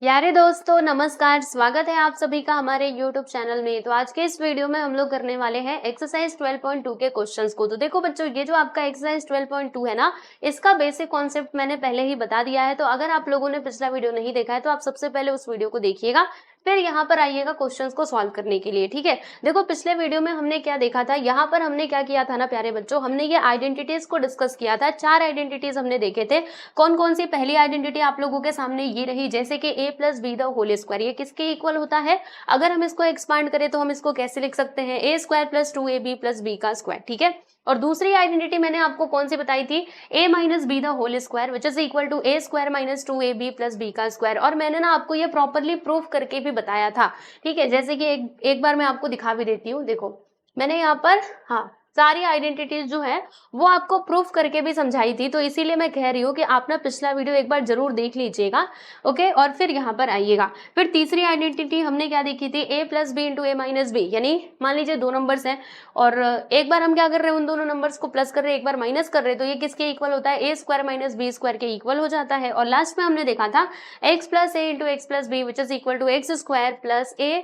प्यारे दोस्तों नमस्कार, स्वागत है आप सभी का हमारे YouTube चैनल में। तो आज के इस वीडियो में हम लोग करने वाले हैं एक्सरसाइज 12.2 के क्वेश्चंस को। तो देखो बच्चों, ये जो आपका एक्सरसाइज 12.2 है ना, इसका बेसिक कॉन्सेप्ट मैंने पहले ही बता दिया है। तो अगर आप लोगों ने पिछला वीडियो नहीं देखा है तो आप सबसे पहले उस वीडियो को देखिएगा, फिर यहाँ पर आइएगा क्वेश्चंस को सॉल्व करने के लिए। ठीक है, देखो पिछले वीडियो में हमने क्या देखा था, यहाँ पर हमने क्या किया था ना प्यारे बच्चों, हमने ये आइडेंटिटीज को डिस्कस किया था। 4 आइडेंटिटीज हमने देखे थे। कौन कौन सी? पहली आइडेंटिटी आप लोगों के सामने ये रही, जैसे कि a plus B the whole square, ये किसके इक्वल होता है? अगर हम इसको एक्सपांड करें तो हम इसको कैसे लिख सकते हैं? a square plus 2ab plus b का स्क्वायर। ठीक है, और दूसरी आइडेंटिटी मैंने आपको कौन सी बताई थी? a minus B the whole square which is equal to a square minus 2ab plus b का स्क्वायर। और मैंने ना आपको ये प्रॉपरली प्रूफ करके भी बताया था। ठीक है, जैसे कि एक बार मैं आपको दिखा भी देती हूँ। देखो मैंने यहाँ पर सारी आइडेंटिटीज जो है वो आपको प्रूफ करके भी समझाई थी, तो इसीलिए मैं कह रही हूँ कि आप ना पिछला वीडियो एक बार जरूर देख लीजिएगा। ओके, और फिर यहाँ पर आइएगा। फिर तीसरी आइडेंटिटी हमने क्या देखी थी? a plus B into A minus B, यानी मान लीजिए दो नंबर्स हैं और एक बार हम क्या कर रहे हैं, उन दोनों नंबर्स को प्लस कर रहे हैं, एक बार माइनस कर रहे हैं, तो ये किसके इक्वल होता है? a square minus B square के इक्वल हो जाता है। और लास्ट में हमने देखा था x plus A into X plus B which is equal to X square plus A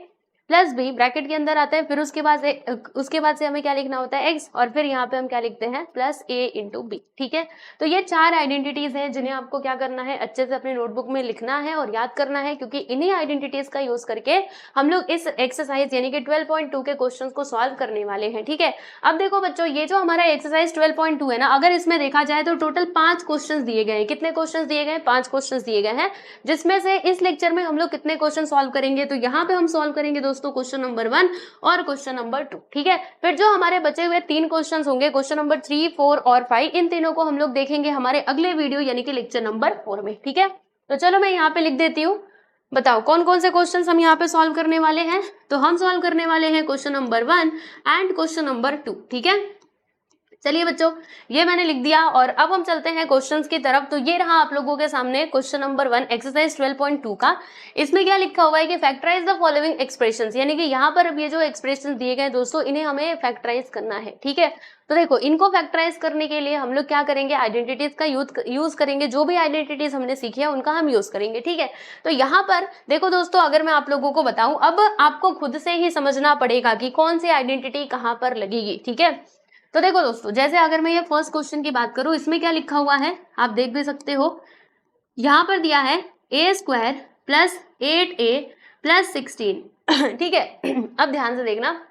plus B bracket के अंदर आता है। फिर उसके बाद से हमें क्या लिखना होता है? x, और फिर यहाँ पे हम क्या लिखते हैं? Plus a into B. ठीक है, तो ये 4 आइडेंटिटीज हैं जिन्हें आपको क्या करना है? अच्छे से अपने नोटबुक में लिखना है और याद करना है, क्योंकि इन्हीं आइडेंटिटीज का यूज करके हम लोग इस एक्सरसाइज यानी कि 12.2 के क्वेश्चन को सॉल्व करने वाले हैं। ठीक है, अब देखो बच्चों, ये जो हमारा एक्सरसाइज 12.2 है ना, अगर इसमें देखा जाए तो टोटल 5 क्वेश्चन दिए गए हैं। कितने क्वेश्चन दिए गए? 5 क्वेश्चन दिए गए हैं, जिसमें से इस लेक्चर में हम लोग कितने क्वेश्चन सॉल्व करेंगे? तो यहाँ पे हम सॉल्व करेंगे दोस्तों क्वेश्चन नंबर 1 और क्वेश्चन नंबर 2। ठीक है, फिर जो हमारे बचे हुए 3 क्वेश्चन होंगे, क्वेश्चन नंबर 3, 4 और 5, इन तीनों को हम लोग देखेंगे हमारे अगले वीडियो यानी कि लेक्चर नंबर 4 में। ठीक है, तो चलो मैं यहाँ पे लिख देती हूँ। बताओ कौन कौन से क्वेश्चंस हम यहाँ पे सॉल्व करने वाले हैं? तो हम सॉल्व करने वाले हैं question number 1 and question number 2। ठीक है, चलिए बच्चों, ये मैंने लिख दिया और अब हम चलते हैं क्वेश्चंस की तरफ। तो ये रहा आप लोगों के सामने क्वेश्चन नंबर 1 एक्सरसाइज 12.2 का। इसमें क्या लिखा हुआ है कि फैक्टराइज द फॉलोइंग एक्सप्रेशंस, यानी कि यहाँ पर अब ये जो एक्सप्रेशंस दिए गए दोस्तों, इन्हें हमें फैक्टराइज करना है। ठीक है, तो देखो इनको फैक्टराइज करने के लिए हम लोग क्या करेंगे? आइडेंटिटीज का यूज करेंगे। जो भी आइडेंटिटीज हमने सीखी है उनका हम यूज करेंगे। ठीक है, तो यहाँ पर देखो दोस्तों, अगर मैं आप लोगों को बताऊं, अब आपको खुद से ही समझना पड़ेगा कि कौन सी आइडेंटिटी कहाँ पर लगेगी। ठीक है, तो देखो दोस्तों, जैसे अगर मैं ये फर्स्ट क्वेश्चन की बात करूं, इसमें क्या लिखा हुआ है आप देख भी सकते हो। यहाँ पर दिया है a square plus 8a plus 16। ठीक है, अब ध्यान से देखना,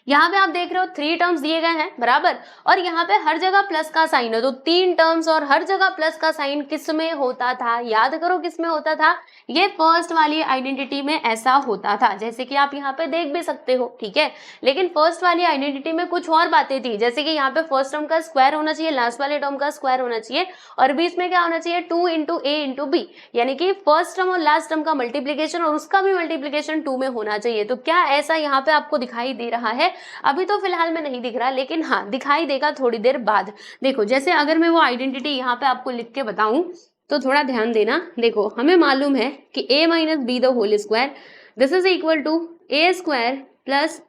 यहाँ पे आप देख रहे हो 3 टर्म्स दिए गए हैं बराबर, और यहाँ पे हर जगह प्लस का साइन है। तो 3 टर्म्स और हर जगह प्लस का साइन किस में होता था? याद करो किस में होता था? ये फर्स्ट वाली आइडेंटिटी में ऐसा होता था, जैसे कि आप यहाँ पे देख भी सकते हो। ठीक है, लेकिन फर्स्ट वाली आइडेंटिटी में कुछ और बातें थी, जैसे कि यहाँ पे फर्स्ट टर्म का स्क्वायर होना चाहिए, लास्ट वाले टर्म का स्क्वायर होना चाहिए, और बीच में क्या होना चाहिए? 2 इंटू ए इंटू बी, यानी कि फर्स्ट टर्म और लास्ट टर्म का मल्टीप्लीकेशन और उसका भी मल्टीप्लीकेशन 2 में होना चाहिए। तो क्या ऐसा यहाँ पे आपको दिखाई दे रहा है? अभी तो फिलहाल में नहीं दिख रहा, लेकिन हाँ दिखाई देगा थोड़ी देर बाद। देखो जैसे अगर मैं वो आइडेंटिटी यहाँ पे आपको लिख के बताऊं तो थोड़ा ध्यान देना। देखो हमें मालूम है कि a minus B the whole square this is equal to a square plus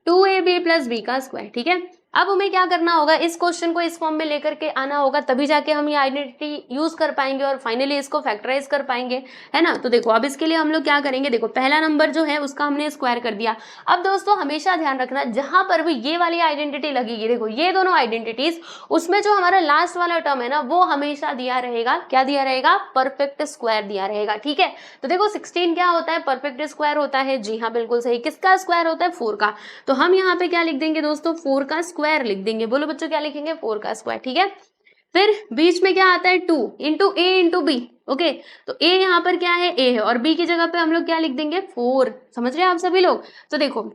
2ab plus b का स्क्वायर। ठीक है, अब हमें क्या करना होगा? इस क्वेश्चन को इस फॉर्म में लेकर के आना होगा, तभी जाके हम ये आइडेंटिटी यूज कर पाएंगे और फाइनली इसको फैक्टराइज कर पाएंगे, है ना। तो देखो अब इसके लिए हम लोग क्या करेंगे? देखो पहला नंबर जो है उसका हमने स्क्वायर कर दिया। अब दोस्तों हमेशा ध्यान रखना, जहां पर भी ये वाली आइडेंटिटी लगेगी, देखो ये दोनों आइडेंटिटीज, उसमें जो हमारा लास्ट वाला टर्म है ना, वो हमेशा दिया रहेगा। क्या दिया रहेगा? परफेक्ट स्क्वायर दिया रहेगा। ठीक है, तो देखो 16 क्या होता है? परफेक्ट स्क्वायर होता है। जी हाँ, बिल्कुल सही। किसका स्क्वायर होता है? 4 का। तो हम यहाँ पे क्या लिख देंगे दोस्तों? 4 का स्क्वायर लिख देंगे। बोलो बच्चों क्या लिखेंगे? 4 का स्क्वायर। ठीक है, फिर बीच में क्या आता है? 2 इंटू ए इंटू बी। ओके, तो a यहाँ पर क्या है? a है, और b की जगह पे हम लोग क्या लिख देंगे? 4। समझ रहे हैं आप सभी लोग? तो देखो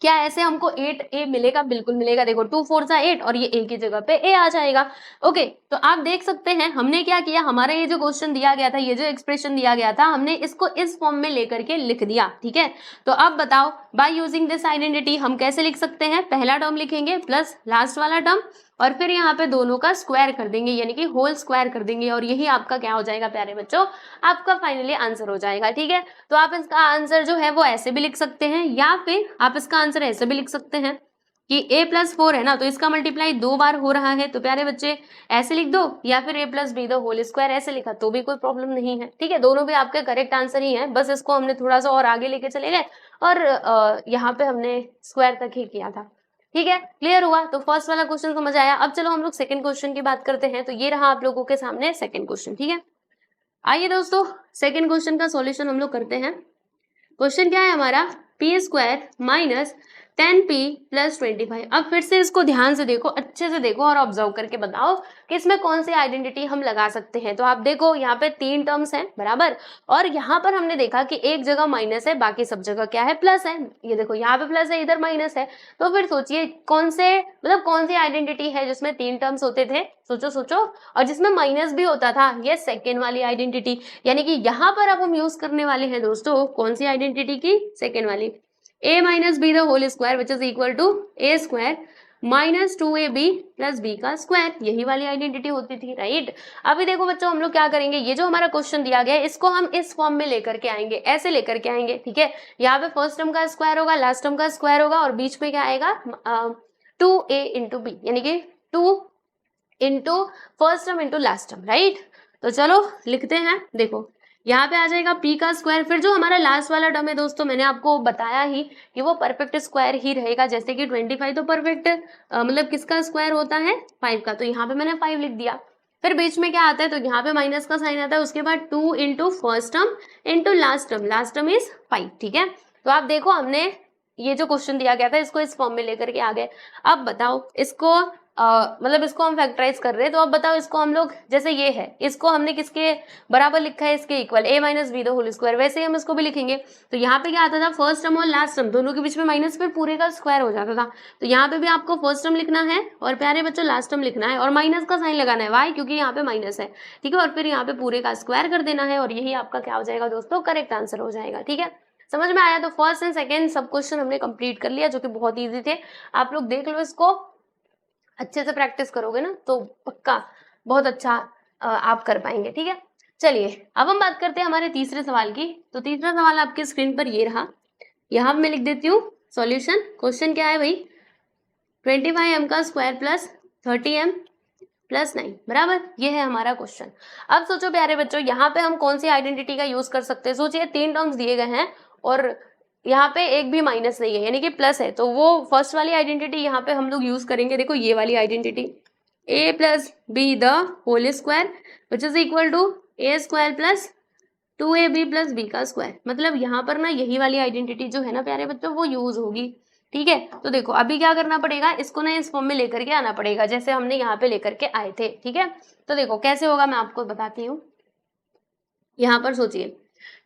क्या ऐसे हमको 8a मिलेगा? बिल्कुल मिलेगा। देखो 2 4 सा 8 और ये a की जगह पे a आ जाएगा। ओके, तो आप देख सकते हैं हमने क्या किया, हमारा ये जो क्वेश्चन दिया गया था, ये जो एक्सप्रेशन दिया गया था, हमने इसको इस फॉर्म में लेकर के लिख दिया। ठीक है, तो अब बताओ बाय यूजिंग दिस आइडेंटिटी हम कैसे लिख सकते हैं? पहला टर्म लिखेंगे प्लस लास्ट वाला टर्म, और फिर यहाँ पे दोनों का स्क्वायर कर देंगे, यानी कि होल स्क्वायर कर देंगे, और यही आपका क्या हो जाएगा प्यारे बच्चों? आपका फाइनली आंसर हो जाएगा। ठीक है, तो आप इसका आंसर जो है वो ऐसे भी लिख सकते हैं, या फिर आप इसका आंसर ऐसे भी लिख सकते हैं। कि a+4 है ना, तो इसका मल्टीप्लाई 2 बार हो रहा है, तो प्यारे बच्चे ऐसे लिख दो, या फिर a+b² ऐसे लिखा तो भी कोई प्रॉब्लम नहीं है। ठीक है, दोनों भी आपके करेक्ट आंसर ही है, बस इसको हमने थोड़ा सा और आगे लेके चले गए और यहाँ पे हमने स्क्वायर तक ही किया था। ठीक है, क्लियर हुआ? तो फर्स्ट वाला क्वेश्चन समझ आया। अब चलो हम लोग सेकंड क्वेश्चन की बात करते हैं। तो ये रहा आप लोगों के सामने सेकंड क्वेश्चन। ठीक है, आइए दोस्तों सेकंड क्वेश्चन का सॉल्यूशन हम लोग करते हैं। क्वेश्चन क्या है हमारा, p² - 10p + 25। अब फिर से इसको ध्यान से देखो, अच्छे से देखो और ऑब्जर्व करके बताओ कि इसमें कौन सी आइडेंटिटी हम लगा सकते हैं। तो आप देखो यहाँ पे 3 टर्म्स हैं बराबर, और यहाँ पर हमने देखा कि एक जगह माइनस है, बाकी सब जगह क्या है, प्लस है। ये देखो यहाँ पे प्लस है, इधर माइनस है। तो फिर सोचिए कौन सी आइडेंटिटी है जिसमें 3 टर्म्स होते थे, सोचो सोचो, और जिसमें माइनस भी होता था, ये सेकेंड वाली आइडेंटिटी। यानी कि यहाँ पर अब हम यूज करने वाले हैं दोस्तों कौन सी आइडेंटिटी की, सेकेंड वाली, a-b² which is equal to a² - 2ab + b², यही वाली आइडेंटिटी होती थी, राइट। अभी देखो बच्चों हम लोग क्या करेंगे, ये जो हमारा क्वेश्चन दिया गया है इसको हम इस फॉर्म में लेकर के आएंगे, ऐसे लेकर के आएंगे। ठीक है, यहाँ पे फर्स्ट टर्म का स्क्वायर होगा, लास्ट टर्म का स्क्वायर होगा, और बीच में क्या आएगा, 2a × b, यानी कि 2 into first term into last term, right. तो चलो लिखते हैं, देखो यहाँ पे आ जाएगा p², फिर जो हमारा लास्ट वाला टर्म है दोस्तों, मैंने आपको बताया ही कि वो परफेक्ट स्क्वायर ही रहेगा। जैसे कि 25 तो परफेक्ट मतलब किसका स्क्वायर होता है, 5 का, तो यहाँ पे मैंने 5 लिख दिया। फिर बीच में क्या आता है, तो यहाँ पे माइनस का साइन आता है, उसके बाद 2 into first term into last term is 5। ठीक है, तो आप देखो हमने ये जो क्वेश्चन दिया गया था इसको इस फॉर्म में लेकर के आ गए। अब बताओ इसको मतलब इसको हम फैक्टराइज कर रहे हैं, तो अब बताओ इसको हम लोग, जैसे ये है इसको हमने किसके बराबर लिखा है, इसके इक्वल, a-b², वैसे ही हम इसको भी लिखेंगे। तो यहाँ पे क्या आता था, फर्स्ट टर्म और लास्ट टर्म दोनों के बीच में माइनस, फिर पूरे का स्क्वायर हो जाता था। तो यहाँ पे भी आपको फर्स्ट टर्म लिखना है और प्यारे बच्चों लास्ट टर्म लिखना है, और माइनस का साइन लगाना है, वाई, क्योंकि यहाँ पे माइनस है। ठीक है, और फिर यहाँ पे पूरे का स्क्वायर कर देना है, और यही आपका क्या हो जाएगा दोस्तों, करेक्ट आंसर हो जाएगा। ठीक है, समझ में आया? तो फर्स्ट एंड सेकेंड सब क्वेश्चन हमने कंप्लीट कर लिया, जो कि बहुत ईजी थे। आप लोग देख लो, इसको अच्छे से प्रैक्टिस करोगे ना तो पक्का बहुत अच्छा आप कर पाएंगे। ठीक है, चलिए अब हम बात करते हैं हमारे तीसरे सवाल की। तो तीसरा सवाल आपके स्क्रीन पर ये रहा, यहाँ मैं लिख देती हूँ सॉल्यूशन। क्वेश्चन क्या है भाई, 25m² + 30m + 9 बराबर, ये है हमारा क्वेश्चन। अब सोचो प्यारे बच्चों, यहाँ पे हम कौन सी आइडेंटिटी का यूज कर सकते हैं। सोचिए 3 टर्म्स दिए गए हैं और यहाँ पे एक भी माइनस नहीं है, यानी कि प्लस है, तो वो फर्स्ट वाली आइडेंटिटी यहाँ पे हम लोग यूज करेंगे। देखो ये वाली identity, a + b² which is equal to a² + 2ab + b², मतलब यहाँ पर ना यही वाली आइडेंटिटी जो है ना प्यारे बच्चों वो यूज होगी। ठीक है, तो देखो अभी क्या करना पड़ेगा, इसको ना इस फॉर्म में लेकर के आना पड़ेगा, जैसे हमने यहाँ पे लेकर के आए थे। ठीक है, तो देखो कैसे होगा मैं आपको बताती हूँ। यहाँ पर सोचिए,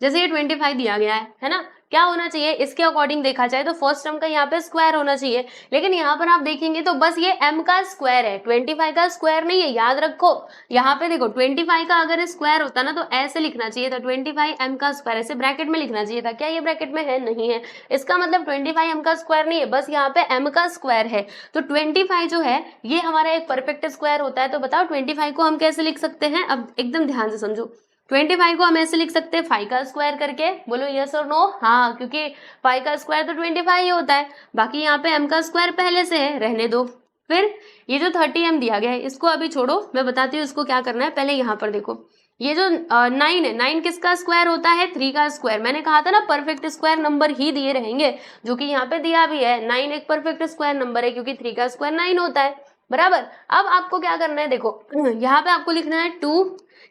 जैसे ये 25 दिया गया है ना, क्या होना चाहिए इसके अकॉर्डिंग देखा जाए तो फर्स्ट टर्म का यहाँ पे स्क्वायर होना चाहिए, लेकिन यहाँ पर आप देखेंगे तो बस ये m का स्क्वायर है, 25 का स्क्वायर नहीं है, याद रखो। यहाँ पे देखो 25 का अगर स्क्वायर होता ना तो ऐसे लिखना चाहिए था, 25 m का स्क्वायर, ऐसे ब्रैकेट में लिखना चाहिए था। क्या ये ब्रैकेट में है? नहीं है, इसका मतलब 25 m का स्क्वायर नहीं है, बस यहाँ पे m का स्क्वायर है। तो 25 जो है ये हमारा एक परफेक्ट स्क्वायर होता है। तो बताओ 25 को हम कैसे लिख सकते हैं, अब एकदम ध्यान से समझो। 25 को हम ऐसे लिख सकते हैं 5 का स्क्वायर करके, बोलो यस और नो। हाँ, क्योंकि 5 का स्क्वायर तो 25 ही होता है, बाकी यहाँ पे m का स्क्वायर पहले से है, रहने दो। फिर ये जो 30m दिया गया है इसको अभी छोड़ो, मैं बताती हूँ इसको क्या करना है। पहले यहाँ पर देखो, ये जो 9 है, 9 किसका स्क्वायर होता है, 3 का स्क्वायर। मैंने कहा था ना परफेक्ट स्क्वायर नंबर ही दिए रहेंगे, जो कि यहाँ पे दिया भी है। 9 एक परफेक्ट स्क्वायर नंबर है, क्योंकि 3 का स्क्वायर 9 होता है बराबर। अब आपको क्या करना है, देखो यहाँ पे आपको लिखना है 2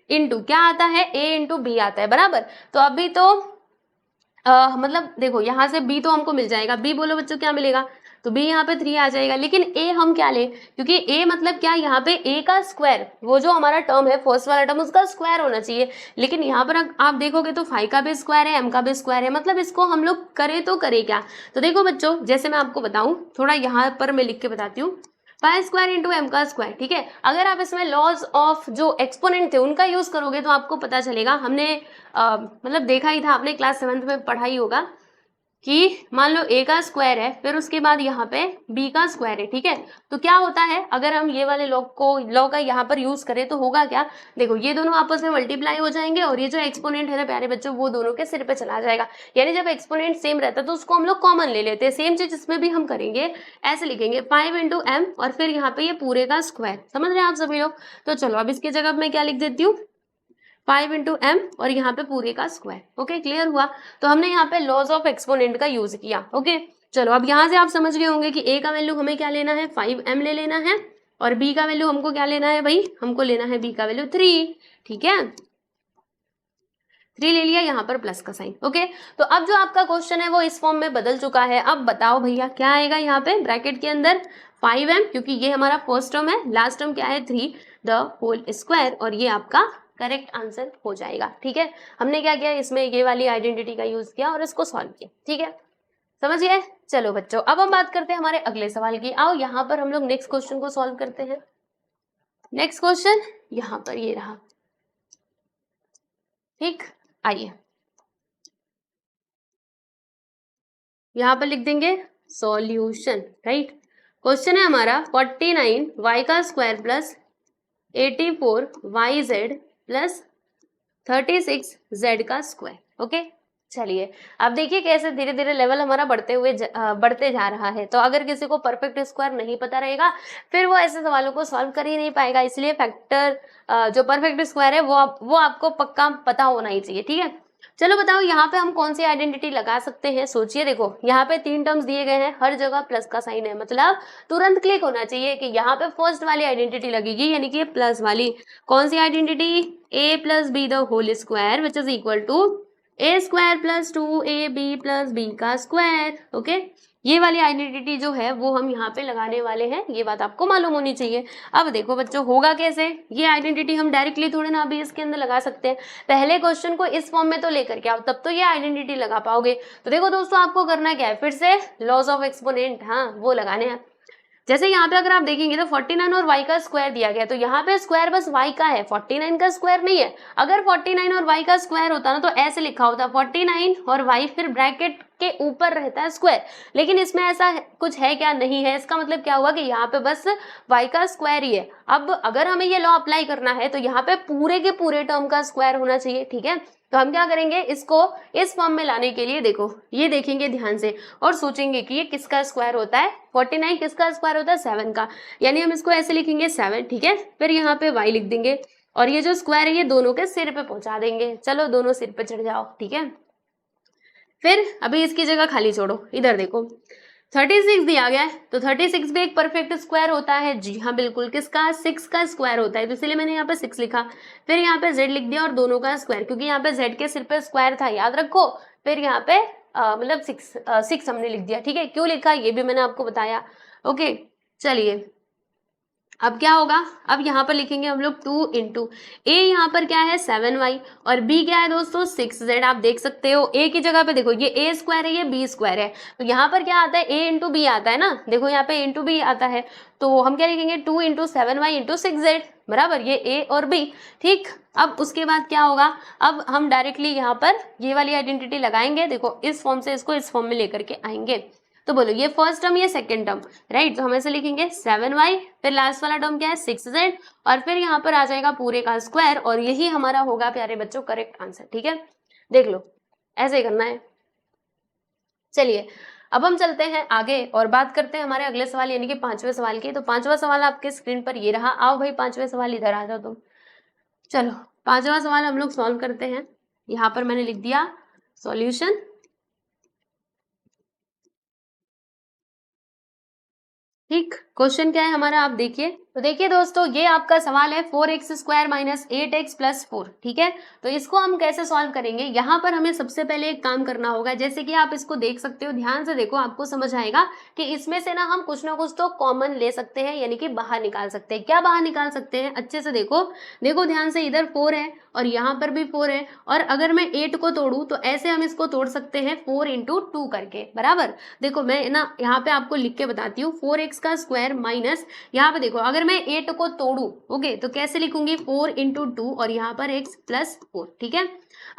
इंटू क्या आता है, a इंटू बी आता है बराबर। तो अभी तो मतलब देखो यहाँ से b तो हमको मिल जाएगा, b बोलो बच्चों क्या मिलेगा, तो b यहाँ पे 3 आ जाएगा। लेकिन a हम क्या ले, क्योंकि a मतलब क्या, यहाँ पे a का स्क्वायर, वो जो हमारा टर्म है फर्स्ट वाला टर्म उसका स्क्वायर होना चाहिए। लेकिन यहाँ पर आप देखोगे तो 5 का भी स्क्वायर है, m का भी स्क्वायर है, मतलब इसको हम लोग करें तो करें क्या। तो देखो बच्चों, जैसे मैं आपको बताऊं, थोड़ा यहाँ पर मैं लिख के बताती हूँ, पाई स्क्वायर इंटू m का स्क्वायर। ठीक है, अगर आप इसमें लॉज ऑफ जो एक्सपोनेंट थे उनका यूज करोगे तो आपको पता चलेगा, हमने मतलब देखा ही था, आपने क्लास 7th में पढ़ा ही होगा कि मान लो a का स्क्वायर है, फिर उसके बाद यहाँ पे b का स्क्वायर है, ठीक है। तो क्या होता है, अगर हम ये वाले लॉ का यहाँ पर यूज करें तो होगा क्या, देखो ये दोनों आपस में मल्टीप्लाई हो जाएंगे और ये जो एक्सपोनेंट है ना प्यारे बच्चों, वो दोनों के सिर पे चला जाएगा। यानी जब एक्सपोनेंट सेम रहता है तो उसको हम लोग कॉमन ले लेते हैं। सेम चीज इसमें भी हम करेंगे, ऐसे लिखेंगे 5 इंटू एम और फिर यहाँ पे ये पूरे का स्क्वायर। समझ रहे हैं आप सभी लोग। तो चलो अब इसकी जगह मैं क्या लिख देती हूँ, 5 इंटू एम और यहाँ पे पूरे का स्क्वायर। ओके, क्लियर हुआ। तो हमने यहाँ पे लॉज ऑफ एक्सपोनेंट का यूज किया। ओके, चलो अब यहाँ से आप समझ गए होंगे कि a का वैल्यू हमें क्या लेना है, 5m ले लेना है, और b का वैल्यू हमको क्या लेना है भाई, हमको लेना है b का वैल्यू 3। ठीक है, 3 ले लिया, यहाँ पर प्लस का साइन। ओके, तो अब जो आपका क्वेश्चन है वो इस फॉर्म में बदल चुका है। अब बताओ भैया क्या आएगा यहाँ पे ब्रैकेट के अंदर, 5m, क्योंकि ये हमारा फर्स्ट टर्म है, लास्ट टर्म क्या है 3 द होल स्क्वायर, और ये आपका करेक्ट आंसर हो जाएगा। ठीक है, हमने क्या किया, इसमें ये वाली आइडेंटिटी का यूज किया और इसको सॉल्व किया। ठीक है, समझ गए। चलो बच्चों, अब हम बात करते हैं हमारे अगले सवाल की। आओ यहाँ पर हम लोग नेक्स्ट क्वेश्चन को सॉल्व करते हैं। नेक्स्ट क्वेश्चन यहाँ पर ये रहा। ठीक, आइए यहाँ पर लिख देंगे सॉल्यूशन। राइट, क्वेश्चन है हमारा 49 y का square plus 84 yz plus 36 z का स्क्वायर। ओके, चलिए अब देखिए कैसे धीरे धीरे लेवल हमारा बढ़ते जा रहा है। तो अगर किसी को परफेक्ट स्क्वायर नहीं पता रहेगा फिर वो ऐसे सवालों को सॉल्व कर ही नहीं पाएगा। इसलिए फैक्टर जो परफेक्ट स्क्वायर है वो आपको पक्का पता होना ही चाहिए। ठीक है, चलो बताओ यहाँ पे हम कौन सी आइडेंटिटी लगा सकते हैं। सोचिए, देखो यहाँ पे 3 टर्म्स दिए गए हैं, हर जगह प्लस का साइन है, मतलब तुरंत क्लिक होना चाहिए कि यहाँ पे फर्स्ट वाली आइडेंटिटी लगेगी, यानी कि ये प्लस वाली। कौन सी identity, a plus B the whole square which is equal to a square plus 2ab plus b का स्क्वायर। ओके, ये वाली आइडेंटिटी जो है वो हम यहाँ पे लगाने वाले हैं, ये बात आपको मालूम होनी चाहिए। अब देखो बच्चों, होगा कैसे, ये आइडेंटिटी हम डायरेक्टली थोड़े ना अभी इसके अंदर लगा सकते हैं। पहले क्वेश्चन को इस फॉर्म में तो लेकर के आओ, तब तो ये आइडेंटिटी लगा पाओगे। तो देखो दोस्तों, आपको करना क्या है, फिर से लॉज ऑफ एक्सपोनेंट, हाँ वो लगाने हैं। जैसे यहाँ पे अगर आप देखेंगे तो 49 और y का स्क्वायर दिया गया, तो यहाँ पे स्क्वायर बस y का है, 49 का स्क्वायर नहीं है। अगर 49 और y का स्क्वायर होता ना तो ऐसे लिखा होता 49 और y फिर ब्रैकेट के ऊपर रहता है स्क्वायर, लेकिन इसमें ऐसा कुछ है क्या, नहीं है। इसका मतलब क्या हुआ कि यहाँ पे बस y का स्क्वायर ही है। अब अगर हमें ये लॉ अप्लाई करना है तो यहाँ पे पूरे के पूरे टर्म का स्क्वायर होना चाहिए। ठीक है, तो हम क्या करेंगे, इसको इस फॉर्म में लाने के लिए देखो ये देखेंगे ध्यान से और सोचेंगे कि ये किसका स्क्वायर होता है, 49 किसका स्क्वायर होता है, 7 का, यानी हम इसको ऐसे लिखेंगे 7। ठीक है, फिर यहाँ पे y लिख देंगे और ये जो स्क्वायर है ये दोनों के सिर पे पहुंचा देंगे। चलो दोनों सिर पे चढ़ जाओ। ठीक है, फिर अभी इसकी जगह खाली छोड़ो, इधर देखो 36 दिया गया है, तो 36 भी एक परफेक्ट स्क्वायर होता है। जी हाँ बिल्कुल, किसका, 6 का स्क्वायर होता है, तो इसलिए मैंने यहाँ पे 6 लिखा। फिर यहाँ पे z लिख दिया और दोनों का स्क्वायर, क्योंकि यहाँ पे z के सिर पे स्क्वायर था, याद रखो। फिर यहाँ पे मतलब 6 हमने लिख दिया। ठीक है, क्यों लिखा ये भी मैंने आपको बताया। ओके, चलिए अब क्या होगा, अब यहाँ पर लिखेंगे हम लोग 2 इंटू ए, यहाँ पर क्या है 7y और b क्या है दोस्तों 6z। आप देख सकते हो a की जगह पे देखो ये a स्क्वायर है, ये b स्क्वायर है, तो यहाँ पर क्या आता है a इंटू बी आता है ना, देखो यहाँ पे इंटू बी आता है, तो हम क्या लिखेंगे 2 इंटू 7y इंटू 6z बराबर ये a और b। ठीक, अब उसके बाद क्या होगा, अब हम डायरेक्टली यहाँ पर ये वाली आइडेंटिटी लगाएंगे। देखो इस फॉर्म से इसको इस फॉर्म में लेकर के आएंगे, तो बोलो ये फर्स्ट टर्म ये सेकंड टर्म, राइट। तो हम ऐसे लिखेंगे 7y, फिर लास्ट वाला टर्म क्या है 6z और फिर यहाँ पर आ जाएगा पूरे का स्क्वायर, और यही हमारा होगा प्यारे बच्चों करेक्ट आंसर। ठीक है, देख लो ऐसे ही करना है। चलिए अब हम चलते हैं आगे और बात करते हैं हमारे अगले सवाल यानी कि 5वें सवाल की। तो 5वां सवाल आपके स्क्रीन पर ये रहा। आओ भाई 5वें सवाल इधर आ जाओ तुम। चलो 5वां सवाल हम लोग सॉल्व करते हैं। यहाँ पर मैंने लिख दिया सॉल्यूशन। ठीक, क्वेश्चन क्या है हमारा आप देखिए। तो देखिए दोस्तों, ये आपका सवाल है 4x square minus 8x plus 4। ठीक है, तो इसको हम कैसे सॉल्व करेंगे, यहाँ पर हमें सबसे पहले एक काम करना होगा। जैसे कि आप इसको देख सकते हो, ध्यान से देखो, आपको समझ आएगा कि इसमें से ना हम कुछ ना कुछ तो कॉमन ले सकते हैं, यानी कि बाहर निकाल सकते हैं। क्या बाहर निकाल सकते हैं, अच्छे से देखो, देखो ध्यान से, इधर 4 है और यहाँ पर भी 4 है, और अगर मैं 8 को तोड़ू तो ऐसे हम इसको तोड़ सकते हैं 4 इंटू 2 करके, बराबर। देखो मैं ना यहाँ पे आपको लिख के बताती हूँ, 4x का स्क्वायर स्क्वायर माइनस, यहाँ पे देखो अगर मैं 8 को तोड़ू ओके तो कैसे लिखूंगी 4 इंटू 2 और यहाँ पर x प्लस 4, ठीक है।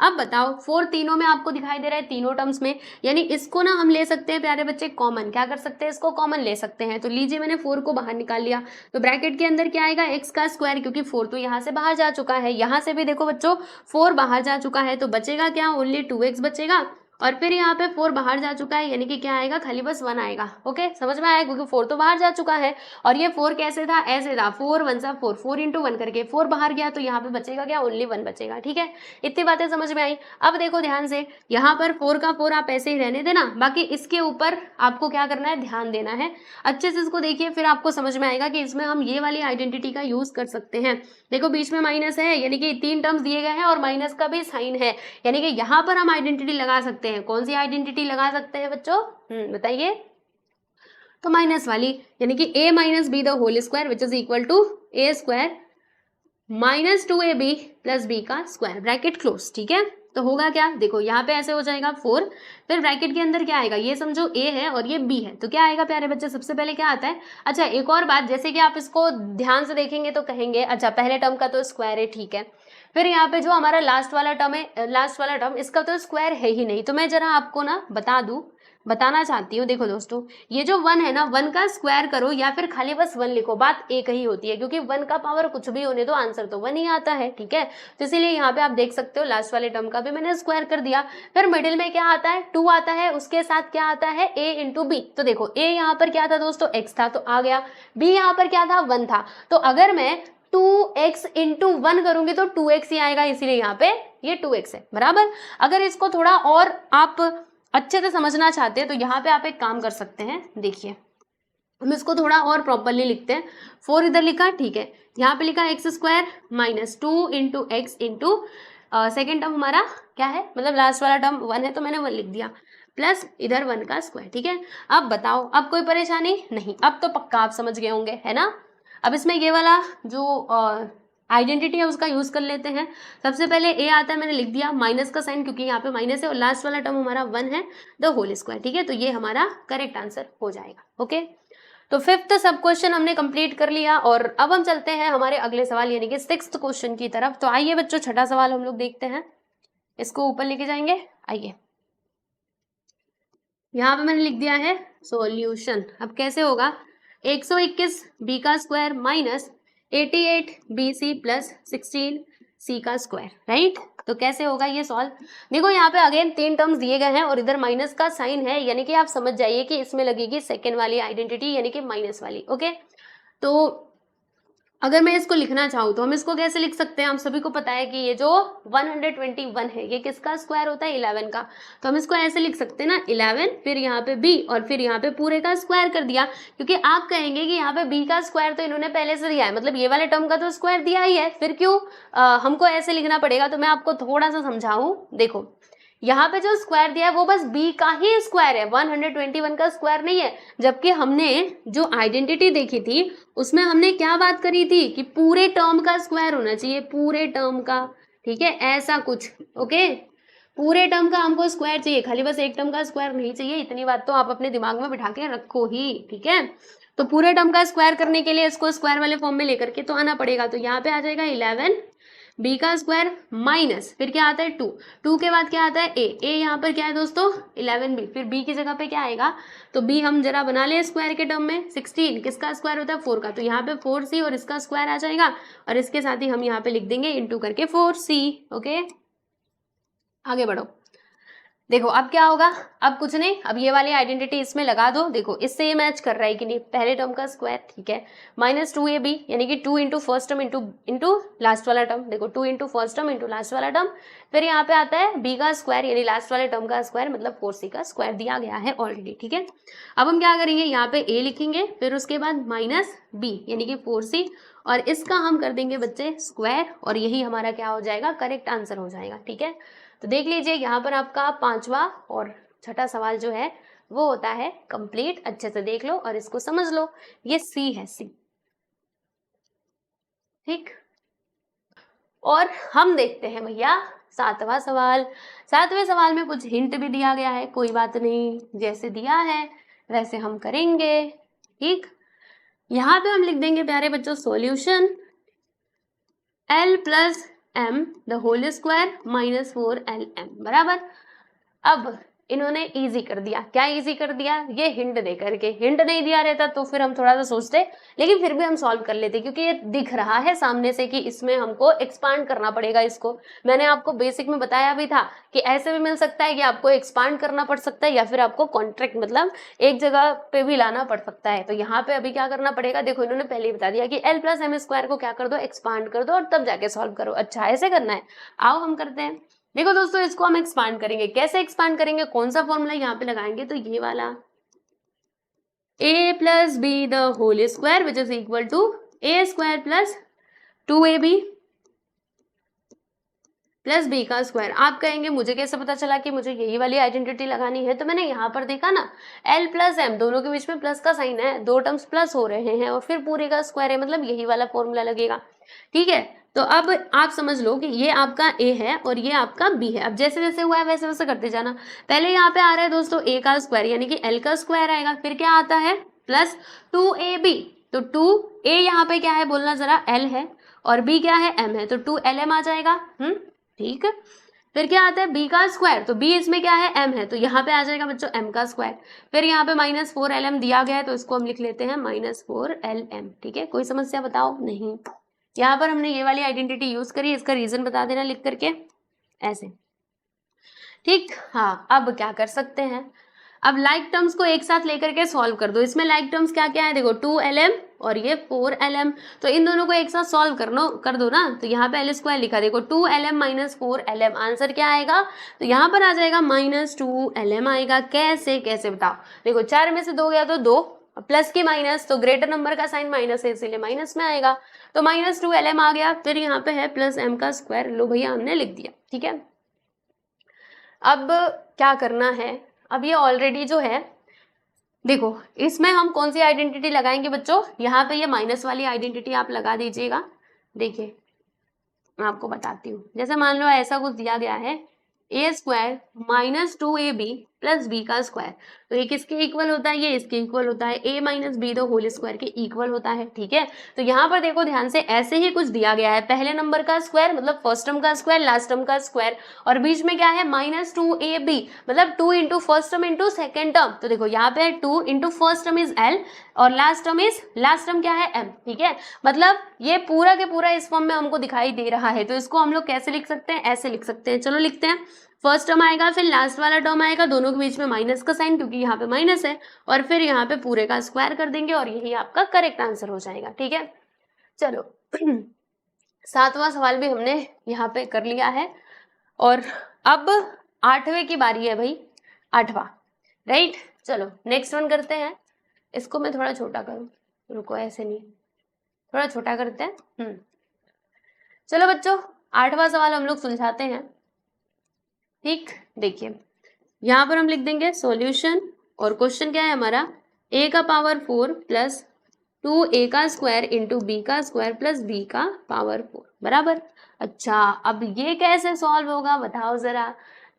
अब बताओ 4 तीनों में आपको दिखाई दे रहा है, तीनों टर्म्स में, यानी इसको ना हम ले सकते हैं प्यारे बच्चे कॉमन, क्या कर सकते हैं इसको कॉमन ले सकते हैं। तो लीजिए मैंने 4 को बाहर निकाल लिया, तो ब्रैकेट के अंदर क्या आएगा x का स्क्वायर, क्योंकि 4 तो यहाँ से बाहर जा चुका है, यहाँ से भी देखो बच्चों 4 बाहर जा चुका है, तो बचेगा क्या ओनली 2x बचेगा, और फिर यहाँ पे 4 बाहर जा चुका है यानी कि क्या आएगा खाली बस 1 आएगा। ओके समझ में आया, क्योंकि 4 तो बाहर जा चुका है और ये 4 कैसे था, ऐसे था 4 1 सा 4, 4 इंटू 1 करके 4 बाहर गया, तो यहाँ पे बचेगा क्या ओनली 1 बचेगा, ठीक है। इतनी बातें समझ में आई। अब देखो ध्यान से, यहाँ पर 4 का 4 आप ऐसे ही रहने देना, बाकी इसके ऊपर आपको क्या करना है ध्यान देना है, अच्छे से इसको देखिए, फिर आपको समझ में आएगा कि इसमें हम ये वाली आइडेंटिटी का यूज कर सकते हैं। देखो बीच में माइनस है, यानी कि 3 टर्म्स दिए गए हैं और माइनस का भी साइन है, यानी कि यहाँ पर हम आइडेंटिटी लगा सकते हैं। कौन सी आइडेंटिटी लगा सकते हैं बच्चों, बताइए। तो माइनस वाली, यानी कि a minus B the whole square which is equal to a square minus 2ab plus b का स्क्वायर, ब्रैकेट क्लोज, ठीक है। तो होगा क्या, देखो यहाँ पे ऐसे हो जाएगा 4, फिर ब्रैकेट के अंदर क्या आएगा, ये समझो a है और ये b है, तो क्या आएगा प्यारे बच्चे, सबसे पहले क्या आता है। अच्छा एक और बात, जैसे कि आप इसको ध्यान से देखेंगे तो कहेंगे अच्छा पहले टर्म का तो स्क्वायर है, ठीक है, फिर यहाँ पे जो हमारा लास्ट वाला टर्म है, लास्ट वाला टर्म इसका तो स्क्वायर है ही नहीं। तो मैं जरा आपको ना बताना चाहती हूँ, देखो दोस्तों ये जो 1 है ना, 1 का स्क्वायर करो या फिर खाली बस 1 लिखो, बात एक ही होती है, क्योंकि 1 का पावर कुछ भी होने दो आंसर तो 1 ही आता है, ठीक है। तो इसीलिए यहाँ पे आप देख सकते हो लास्ट वाले टर्म का भी मैंने स्क्वायर कर दिया। फिर मिडिल में क्या आता है 2 आता है, उसके साथ क्या आता है a इंटू बी। तो देखो a यहाँ पर क्या था दोस्तों x था, तो आ गया, b यहाँ पर क्या था 1 था, तो अगर मैं 2x इंटू 1 करूंगी तो 2x ही आएगा, इसीलिए यहाँ पे ये 2x है बराबर। अगर इसको थोड़ा और आप अच्छे से समझना चाहते हैं तो यहाँ पे आप एक काम कर सकते हैं, देखिए हम इसको थोड़ा और प्रॉपरली लिखते हैं। 4 इधर लिखा, ठीक है, यहाँ पे लिखा x square minus 2 into x into second term हमारा क्या है, मतलब लास्ट वाला टर्म 1 है तो मैंने 1 लिख दिया, प्लस इधर 1 का स्क्वायर, ठीक है। अब बताओ, अब कोई परेशानी नहीं, अब तो पक्का आप समझ गए होंगे, है ना। अब इसमें ये वाला जो आइडेंटिटी है उसका यूज कर लेते हैं। सबसे पहले ए आता है, मैंने लिख दिया माइनस का साइन, क्योंकि यहाँ पे माइनस है और लास्ट वाला टर्म हमारा 1 है द होल स्क्वायर, ठीक है। तो ये हमारा करेक्ट आंसर हो जाएगा। ओके, तो 5th सब क्वेश्चन हमने कंप्लीट कर लिया और अब हम चलते हैं हमारे अगले सवाल यानी कि 6th क्वेश्चन की तरफ। तो आइए बच्चों 6ठा सवाल हम लोग देखते हैं, इसको ऊपर लेके जाएंगे। आइए, यहाँ पे मैंने लिख दिया है सॉल्यूशन। अब कैसे होगा, 121 बी का square minus 88 B C plus 16 C का स्क्वायर, राइट। तो कैसे होगा ये सॉल्व, देखो यहाँ पे अगेन 3 टर्म्स दिए गए हैं और इधर माइनस का साइन है, यानी कि आप समझ जाइए कि इसमें लगेगी सेकेंड वाली आइडेंटिटी यानी कि माइनस वाली। ओके, तो अगर मैं इसको लिखना चाहूँ तो हम इसको कैसे लिख सकते हैं, हम सभी को पता है कि ये जो 121 है ये किसका स्क्वायर होता है 11 का, तो हम इसको ऐसे लिख सकते हैं ना 11 फिर यहाँ पे b और फिर यहाँ पे पूरे का स्क्वायर कर दिया, क्योंकि आप कहेंगे कि यहाँ पे b का स्क्वायर तो इन्होंने पहले से दिया है, मतलब ये वाले टर्म का तो स्क्वायर दिया ही है, फिर क्यों हमको ऐसे लिखना पड़ेगा। तो मैं आपको थोड़ा सा समझाऊं, देखो यहाँ पे जो स्क्वायर दिया है वो बस b का ही स्क्वायर है, 121 का स्क्वायर नहीं है। जबकि हमने जो आइडेंटिटी देखी थी उसमें हमने क्या बात करी थी कि पूरे टर्म का स्क्वायर होना चाहिए, पूरे टर्म का, ठीक है, ऐसा कुछ। ओके, पूरे टर्म का हमको स्क्वायर चाहिए, खाली बस एक टर्म का स्क्वायर नहीं चाहिए, इतनी बात तो आप अपने दिमाग में बिठा के रखो ही, ठीक है। तो पूरे टर्म का स्क्वायर करने के लिए इसको स्क्वायर वाले फॉर्म में लेकर के तो आना पड़ेगा। तो यहाँ पे आ जाएगा 11 बी का स्क्वायर माइनस फिर क्या आता है 2 के बाद क्या आता है ए यहाँ पर क्या है दोस्तों 11 बी, फिर बी की जगह पे क्या आएगा, तो बी हम जरा बना ले स्क्वायर के टर्म में, 16 किसका स्क्वायर होता है 4 का, तो यहाँ पे 4c और इसका स्क्वायर आ जाएगा और इसके साथ ही हम यहाँ पे लिख देंगे इंटू करके 4c। ओके, आगे बढ़ो। देखो अब क्या होगा, अब कुछ नहीं, अब ये वाली आइडेंटिटी इसमें लगा दो, देखो इससे ये मैच कर रहा है कि नहीं, पहले टर्म का स्क्वायर, ठीक है, माइनस 2ab यानी कि 2 into first term into last वाला टर्म, देखो 2 into first term into last वाला टर्म, फिर यहाँ पे आता है b का स्क्वायर यानी लास्ट वाले टर्म का स्क्वायर, मतलब 4c का स्क्वायर दिया गया है ऑलरेडी, ठीक है। अब हम क्या करेंगे, यहाँ पे a लिखेंगे, फिर उसके बाद माइनस b यानी कि 4c और इसका हम कर देंगे बच्चे स्क्वायर और यही हमारा क्या हो जाएगा, करेक्ट आंसर हो जाएगा, ठीक है। तो देख लीजिए यहाँ पर आपका 5वां और 6ठा सवाल जो है वो होता है कंप्लीट। अच्छे से देख लो और इसको समझ लो, ये सी है, सी, ठीक। और हम देखते हैं भैया 7वां सवाल। 7वें सवाल में कुछ हिंट भी दिया गया है, कोई बात नहीं, जैसे दिया है वैसे हम करेंगे, ठीक। यहाँ पे हम लिख देंगे प्यारे बच्चों solution L plus m the whole square minus 4LM बराबर। अब इन्होंने इजी कर दिया। क्या इजी कर दिया? ये हिंट दे करके। हिंट नहीं दिया रहता तो फिर हम थोड़ा सा सोचते, लेकिन फिर भी हम सॉल्व कर लेते क्योंकि ये दिख रहा है सामने से कि इसमें हमको एक्सपांड करना पड़ेगा इसको। मैंने आपको बेसिक में बताया भी था कि ऐसे भी मिल सकता है कि आपको एक्सपांड करना पड़ सकता है या फिर आपको कॉन्ट्रैक्ट मतलब एक जगह पे भी लाना पड़ सकता है। तो यहाँ पे अभी क्या करना पड़ेगा, देखो इन्होंने पहले ही बता दिया कि L प्लस एम स्क्वायर को क्या कर दो, एक्सपांड कर दो और तब जाके सॉल्व करो। अच्छा ऐसे करना है, आओ हम करते हैं। देखो दोस्तों इसको हम एक्सपांड करेंगे। कैसे एक्सपांड करेंगे, कौन सा फॉर्मूला यहाँ पे लगाएंगे, तो ये वाला a plus B the whole square which is equal to a square plus 2ab plus B का स्क्वायर। आप कहेंगे मुझे कैसे पता चला कि मुझे यही वाली आइडेंटिटी लगानी है, तो मैंने यहाँ पर देखा ना L प्लस m दोनों के बीच में प्लस का साइन है, दो टर्म्स प्लस हो रहे हैं और फिर पूरे का स्क्वायर है, मतलब यही वाला फॉर्मूला लगेगा। ठीक है, तो अब आप समझ लो कि ये आपका a है और ये आपका b है। अब जैसे जैसे हुआ है वैसे वैसे करते जाना। पहले यहाँ पे आ रहा है दोस्तों a का स्क्वायर यानी कि l का स्क्वायर आएगा, फिर क्या आता है प्लस 2ab, तो 2a यहाँ पे क्या है बोलना जरा, l है और b क्या है, m है, तो 2lm आ जाएगा। ठीक है, फिर क्या आता है b का स्क्वायर, तो b इसमें क्या है m है, तो यहाँ पे आ जाएगा बच्चों m का स्क्वायर। फिर यहाँ पे माइनस 4lm दिया गया है तो इसको हम लिख लेते हैं माइनस 4lm। ठीक है, कोई समस्या बताओ? नहीं। यहाँ पर हमने ये वाली आइडेंटिटी यूज करी, इसका रीजन बता देना लिख करके ऐसे। ठीक, हाँ अब क्या कर सकते हैं, अब लाइक टर्म्स को एक साथ लेकर के सॉल्व कर दो। इसमें लाइक टर्म्स क्या क्या है, देखो 2lm और ये 4lm, तो इन दोनों को एक साथ सॉल्व कर दो ना। तो यहाँ पे एल स्क्वायर लिखा, देखो 2lm माइनस 4lm, आंसर क्या आएगा, तो यहाँ पर आ जाएगा माइनस 2lm आएगा। कैसे कैसे बताओ, देखो 4 में से 2 गया तो 2, प्लस की माइनस, तो ग्रेटर नंबर का साइन माइनस है इसीलिए माइनस में आएगा, तो माइनस 2lm आ गया। फिर यहाँ पे है प्लस m का स्क्वायर, लो भैया हमने लिख दिया। ठीक है, अब क्या करना है, अब ये ऑलरेडी जो है देखो इसमें हम कौन सी आइडेंटिटी लगाएंगे बच्चों, यहाँ पे ये माइनस वाली आइडेंटिटी आप लगा दीजिएगा। देखिए मैं आपको बताती हूँ, जैसे मान लो ऐसा कुछ दिया गया है a square minus 2ab plus B का स्क्वायर, तो ये किसके इक्वल होता है, ये इसके इक्वल होता है, a माइनस बी दो होल स्क्वायर के इक्वल होता है। ठीक है, तो यहाँ पर देखो ध्यान से ऐसे ही कुछ दिया गया है, पहले नंबर का स्क्वायर मतलब फर्स्ट टर्म का स्क्वायर, लास्ट टर्म का स्क्वायर, और बीच में क्या है माइनस 2ab मतलब 2 into first term into second term. तो देखो यहाँ पे 2 into first term is l और लास्ट टर्म क्या है m। ठीक है, मतलब ये पूरा के पूरा इस फॉर्म में हमको दिखाई दे रहा है, तो इसको हम लोग कैसे लिख सकते हैं, ऐसे लिख सकते हैं। चलो लिखते हैं, फर्स्ट टर्म आएगा फिर लास्ट वाला टर्म आएगा, दोनों के बीच में माइनस का साइन क्योंकि यहाँ पे माइनस है, और फिर यहाँ पे पूरे का स्क्वायर कर देंगे और यही आपका करेक्ट आंसर हो जाएगा। ठीक है, चलो 7वां सवाल भी हमने यहाँ पे कर लिया है और अब 8वें की बारी है भाई, 8वां, राइट। चलो नेक्स्ट वन करते हैं, इसको मैं थोड़ा छोटा करूँ, रुको ऐसे नहीं, थोड़ा छोटा करते हैं। चलो बच्चों 8वां सवाल हम लोग सुलझाते हैं। ठीक, देखिए यहाँ पर हम लिख देंगे सॉल्यूशन, और क्वेश्चन क्या है हमारा, a का पावर 4 प्लस 2a का स्क्वायर इंटू बी का स्क्वायर प्लस b का पावर 4 बराबर। अच्छा अब ये कैसे सॉल्व होगा बताओ जरा।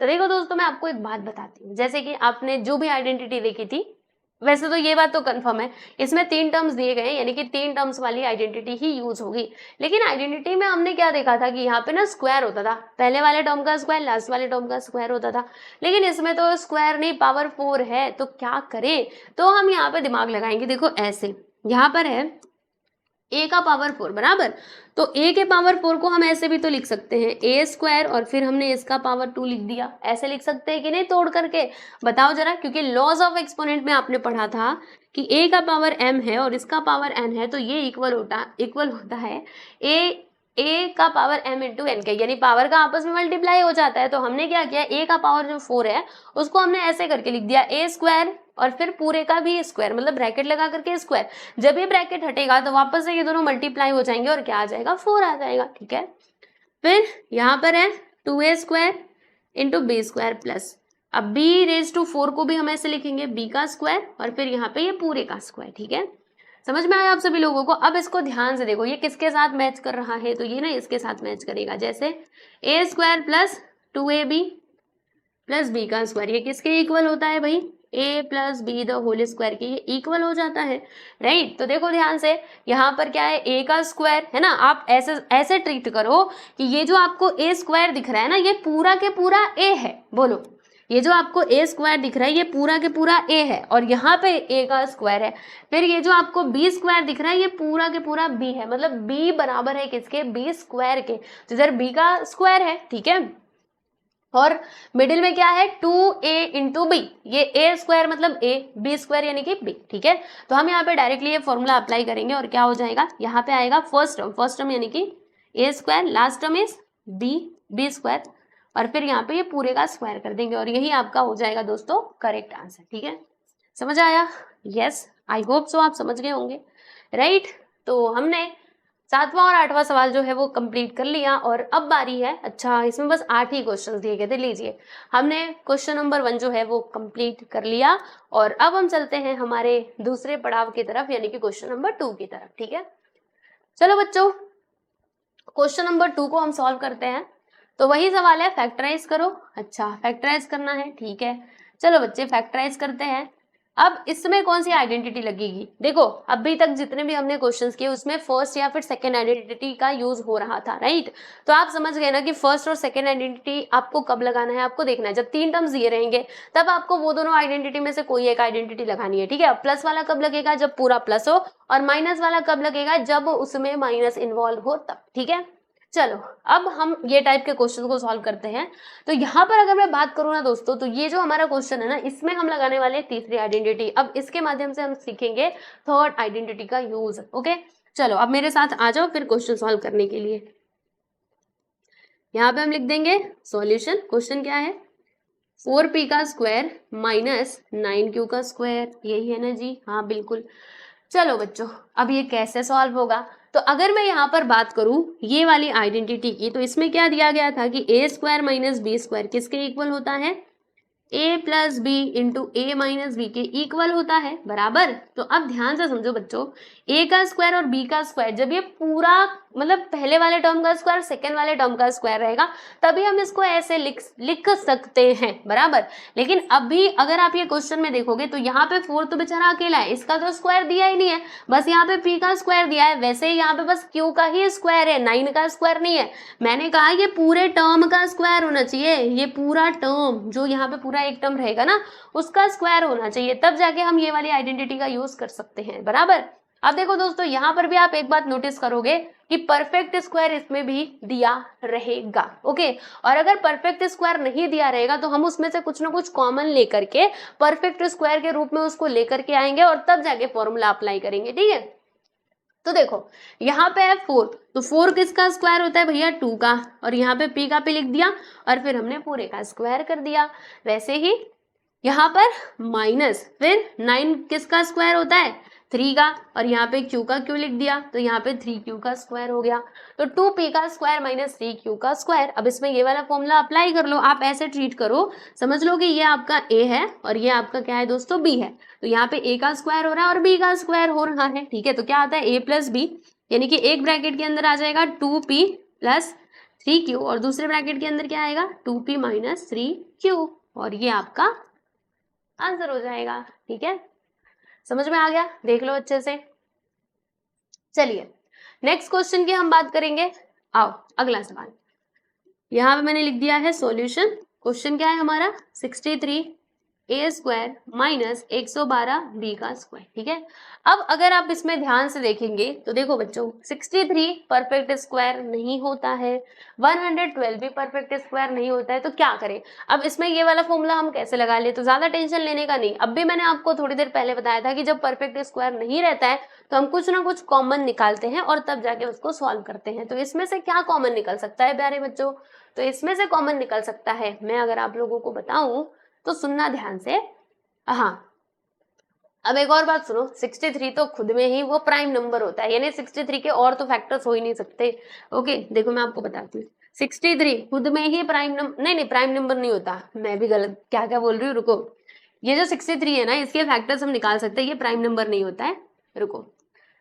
तो देखो दोस्तों मैं आपको एक बात बताती हूँ, जैसे कि आपने जो भी आइडेंटिटी देखी थी, वैसे तो ये बात तो कंफर्म है इसमें 3 टर्म्स दिए गए हैं यानी कि 3 टर्म्स वाली आइडेंटिटी ही यूज होगी, लेकिन आइडेंटिटी में हमने क्या देखा था कि यहाँ पे ना स्क्वायर होता था, पहले वाले टर्म का स्क्वायर लास्ट वाले टर्म का स्क्वायर होता था, लेकिन इसमें तो स्क्वायर नहीं पावर 4 है, तो क्या करें, तो हम यहाँ पे दिमाग लगाएंगे। देखो ऐसे यहाँ पर है a का पावर 4 बराबर, तो a के पावर 4 को हम ऐसे भी तो लिख सकते हैं a स्क्वायर और फिर हमने इसका पावर 2 लिख दिया, ऐसे लिख सकते हैं कि नहीं तोड़ करके, बताओ जरा। क्योंकि लॉज ऑफ एक्सपोनेंट में आपने पढ़ा था कि a का पावर m है और इसका पावर n है, तो ये इक्वल होता है a का पावर m इंटू n का, यानी पावर का आपस में मल्टीप्लाई हो जाता है। तो हमने क्या किया, a का पावर जो 4 है उसको हमने ऐसे करके लिख दिया a स्क्वायर और फिर पूरे का भी स्क्वायर, मतलब ब्रैकेट लगा करके स्क्वायर, जब ये ब्रैकेट हटेगा तो वापस से ये दोनों मल्टीप्लाई हो जाएंगे और क्या आ जाएगा 4 आ जाएगा। ठीक है, फिर यहाँ पर है 2a square into B square plus, अब b रेज टू 4 को भी हम ऐसे लिखेंगे b का स्क्वायर और फिर यहाँ पे ये पूरे का स्क्वायर। ठीक है, समझ में आया आप सभी लोगों को। अब इसको ध्यान से देखो, ये किसके साथ मैच कर रहा है, तो ये ना इसके साथ मैच करेगा, जैसे a square plus 2ab plus b का स्क्वायर, ये किसके इक्वल होता है भाई, A plus B the whole square के ये इक्वल हो जाता है, राइट। तो देखो ध्यान से, यहाँ पर क्या है, ए का स्क्वायर है ना, आप ऐसे ऐसे ट्रीट करो कि ये जो आपको ए स्क्वायर दिख रहा है ना, ये पूरा के पूरा ए है, बोलो, ये जो आपको ए स्क्वायर दिख रहा है ये पूरा के पूरा ए है, और यहाँ पे ए का स्क्वायर है। फिर ये जो आपको बी स्क्वायर दिख रहा है ये पूरा के पूरा बी है, मतलब बी बराबर है किसके, बी स्क्वायर के, तो इधर बी का स्क्वायर है, ठीक है। और मिडिल में क्या है, 2a इंटू बी, ये ए स्क्वायर मतलब ए, बी स्क्वायर यानी कि बी, ठीक है। तो हम यहाँ पे डायरेक्टली ये फॉर्मूला अप्लाई करेंगे और क्या हो जाएगा, यहाँ पे आएगा फर्स्ट टर्म यानी कि A square, last term is B square, और फिर यहाँ पे ये पूरे का स्क्वायर कर देंगे और यही आपका हो जाएगा दोस्तों करेक्ट आंसर, ठीक है। समझ आया? यस, आई होप सो आप समझ गए होंगे, राइट। तो हमने 7वां और 8वां सवाल जो है वो कंप्लीट कर लिया और अब बारी है, अच्छा इसमें बस 8 ही क्वेश्चंस दिए गए थे, लीजिए हमने क्वेश्चन नंबर 1 जो है वो कंप्लीट कर लिया और अब हम चलते हैं हमारे दूसरे पड़ाव की तरफ यानी कि क्वेश्चन नंबर 2 की तरफ, ठीक है। चलो बच्चों, क्वेश्चन नंबर 2 को हम सॉल्व करते हैं। तो वही सवाल है, फैक्टराइज करो। अच्छा, फैक्टराइज करना है, ठीक है। चलो बच्चे फैक्टराइज करते हैं। अब इसमें कौन सी आइडेंटिटी लगेगी, देखो अभी तक जितने भी हमने क्वेश्चंस किए उसमें फर्स्ट या फिर सेकंड आइडेंटिटी का यूज हो रहा था, राइट। तो आप समझ गए ना कि फर्स्ट और सेकंड आइडेंटिटी आपको कब लगाना है, आपको देखना है जब 3 टर्म्स दिए रहेंगे तब आपको वो दोनों आइडेंटिटी में से कोई एक आइडेंटिटी लगानी है, ठीक है। प्लस वाला कब लगेगा, जब पूरा प्लस हो, और माइनस वाला कब लगेगा, जब उसमें माइनस इन्वॉल्व हो तब, ठीक है। चलो अब हम ये टाइप के क्वेश्चन को सॉल्व करते हैं। तो यहाँ पर अगर मैं बात करूँ ना दोस्तों, तो ये जो हमारा क्वेश्चन है ना, इसमें हम लगाने वाले हैं तीसरी आइडेंटिटी। अब इसके माध्यम से हम सीखेंगे थर्ड आइडेंटिटी का यूज, ओके। चलो अब मेरे साथ आ जाओ फिर क्वेश्चन सॉल्व करने के लिए। यहाँ पे हम लिख देंगे सॉल्यूशन। क्वेश्चन क्या है, 4p का स्क्वायर माइनस 9q का स्क्वायर, यही है ना जी, हाँ बिल्कुल। चलो बच्चों, अब ये कैसे सॉल्व होगा, तो अगर मैं यहाँ पर बात करूं ये वाली आइडेंटिटी की, तो इसमें क्या दिया गया था कि A square minus B square किसके इक्वल होता है, ए प्लस बी इंटू ए माइनस बी के इक्वल होता है, बराबर। तो अब ध्यान से समझो बच्चों, ए का स्क्वायर और बी का स्क्वायर, जब ये पूरा मतलब पहले वाले टर्म का स्क्वायर सेकेंड वाले टर्म का स्क्वायर रहेगा तभी हम इसको ऐसे लिख सकते हैं, बराबर। लेकिन अभी अगर आप ये क्वेश्चन में देखोगे तो यहाँ पे 4 तो बेचारा अकेला है, इसका तो स्क्वायर दिया ही नहीं है, बस यहाँ पे p का स्क्वायर दिया है। वैसे ही यहाँ पे बस q का ही स्क्वायर है, 9 का स्क्वायर नहीं है। मैंने कहा ये पूरे टर्म का स्क्वायर होना चाहिए, ये पूरा टर्म जो यहाँ पे पूरा एक टर्म रहेगा ना उसका स्क्वायर होना चाहिए, तब जाके हम ये वाली आइडेंटिटी का यूज कर सकते हैं, बराबर। अब देखो दोस्तों, यहाँ पर भी आप एक बात नोटिस करोगे कि परफेक्ट स्क्वायर इसमें भी दिया रहेगा, ओके। और अगर परफेक्ट स्क्वायर नहीं दिया रहेगा तो हम उसमें से कुछ ना कुछ कॉमन लेकर के परफेक्ट स्क्वायर के रूप में उसको लेकर के आएंगे और तब जाके फॉर्मूला अप्लाई करेंगे, ठीक है। तो देखो यहाँ पे है 4, तो 4 किसका स्क्वायर होता है भैया, 2 का, और यहाँ पे p का p लिख दिया और फिर हमने पूरे का स्क्वायर कर दिया। वैसे ही यहाँ पर माइनस, फिर 9 किसका स्क्वायर होता है, 3 का, और यहाँ पे q का q लिख दिया तो यहाँ पे 3q का स्क्वायर हो गया। तो 2p का स्क्वायर माइनस 3q का स्क्वायर। अब इसमें ये वाला फॉर्मूला अप्लाई कर लो, आप ऐसे ट्रीट करो, समझ लो कि ये आपका a है और ये आपका क्या है दोस्तों, b है। तो यहाँ पे a का स्क्वायर हो रहा है और b का स्क्वायर हो रहा है, ठीक है। तो क्या आता है a प्लस b, यानी कि एक ब्रैकेट के अंदर आ जाएगा 2p प्लस 3q और दूसरे ब्रैकेट के अंदर क्या आएगा 2p माइनस 3q, और ये आपका आंसर हो जाएगा, ठीक है। समझ में आ गया, देख लो अच्छे से। चलिए नेक्स्ट क्वेश्चन की हम बात करेंगे। आओ अगला सवाल, यहाँ पे मैंने लिख दिया है सॉल्यूशन। क्वेश्चन क्या है हमारा, 63 ए स्क्वायर माइनस 112 बी का स्क्वायर, ठीक है। अब अगर आप इसमें ध्यान से देखेंगे तो देखो बच्चों, 63 परफेक्ट स्क्वायर नहीं होता है, 112 भी परफेक्ट स्क्वायर नहीं होता है, तो क्या करें। अब इसमें ये वाला फॉर्मूला हम कैसे लगा ले, तो ज्यादा टेंशन लेने का नहीं। अब भी मैंने आपको थोड़ी देर पहले बताया था कि जब परफेक्ट स्क्वायर नहीं रहता है तो हम कुछ ना कुछ कॉमन निकालते हैं और तब जाके उसको सॉल्व करते हैं। तो इसमें से क्या कॉमन निकल सकता है प्यारे बच्चों, तो इसमें से कॉमन निकल सकता है, मैं अगर आप लोगों को बताऊं तो सुनना ध्यान से। हाँ, अब एक और बात सुनो, 63 तो खुद में ही वो प्राइम नंबर होता है, यानी 63 के और तो फैक्टर्स हो ही नहीं सकते, ओके। देखो मैं आपको बताती हूँ, 63 खुद में ही प्राइम नंबर नहीं, प्राइम नंबर नहीं होता, मैं भी गलत क्या क्या बोल रही हूँ, रुको। ये जो 63 है ना, इसके फैक्टर्स हम निकाल सकते हैं, ये प्राइम नंबर नहीं होता है, रुको।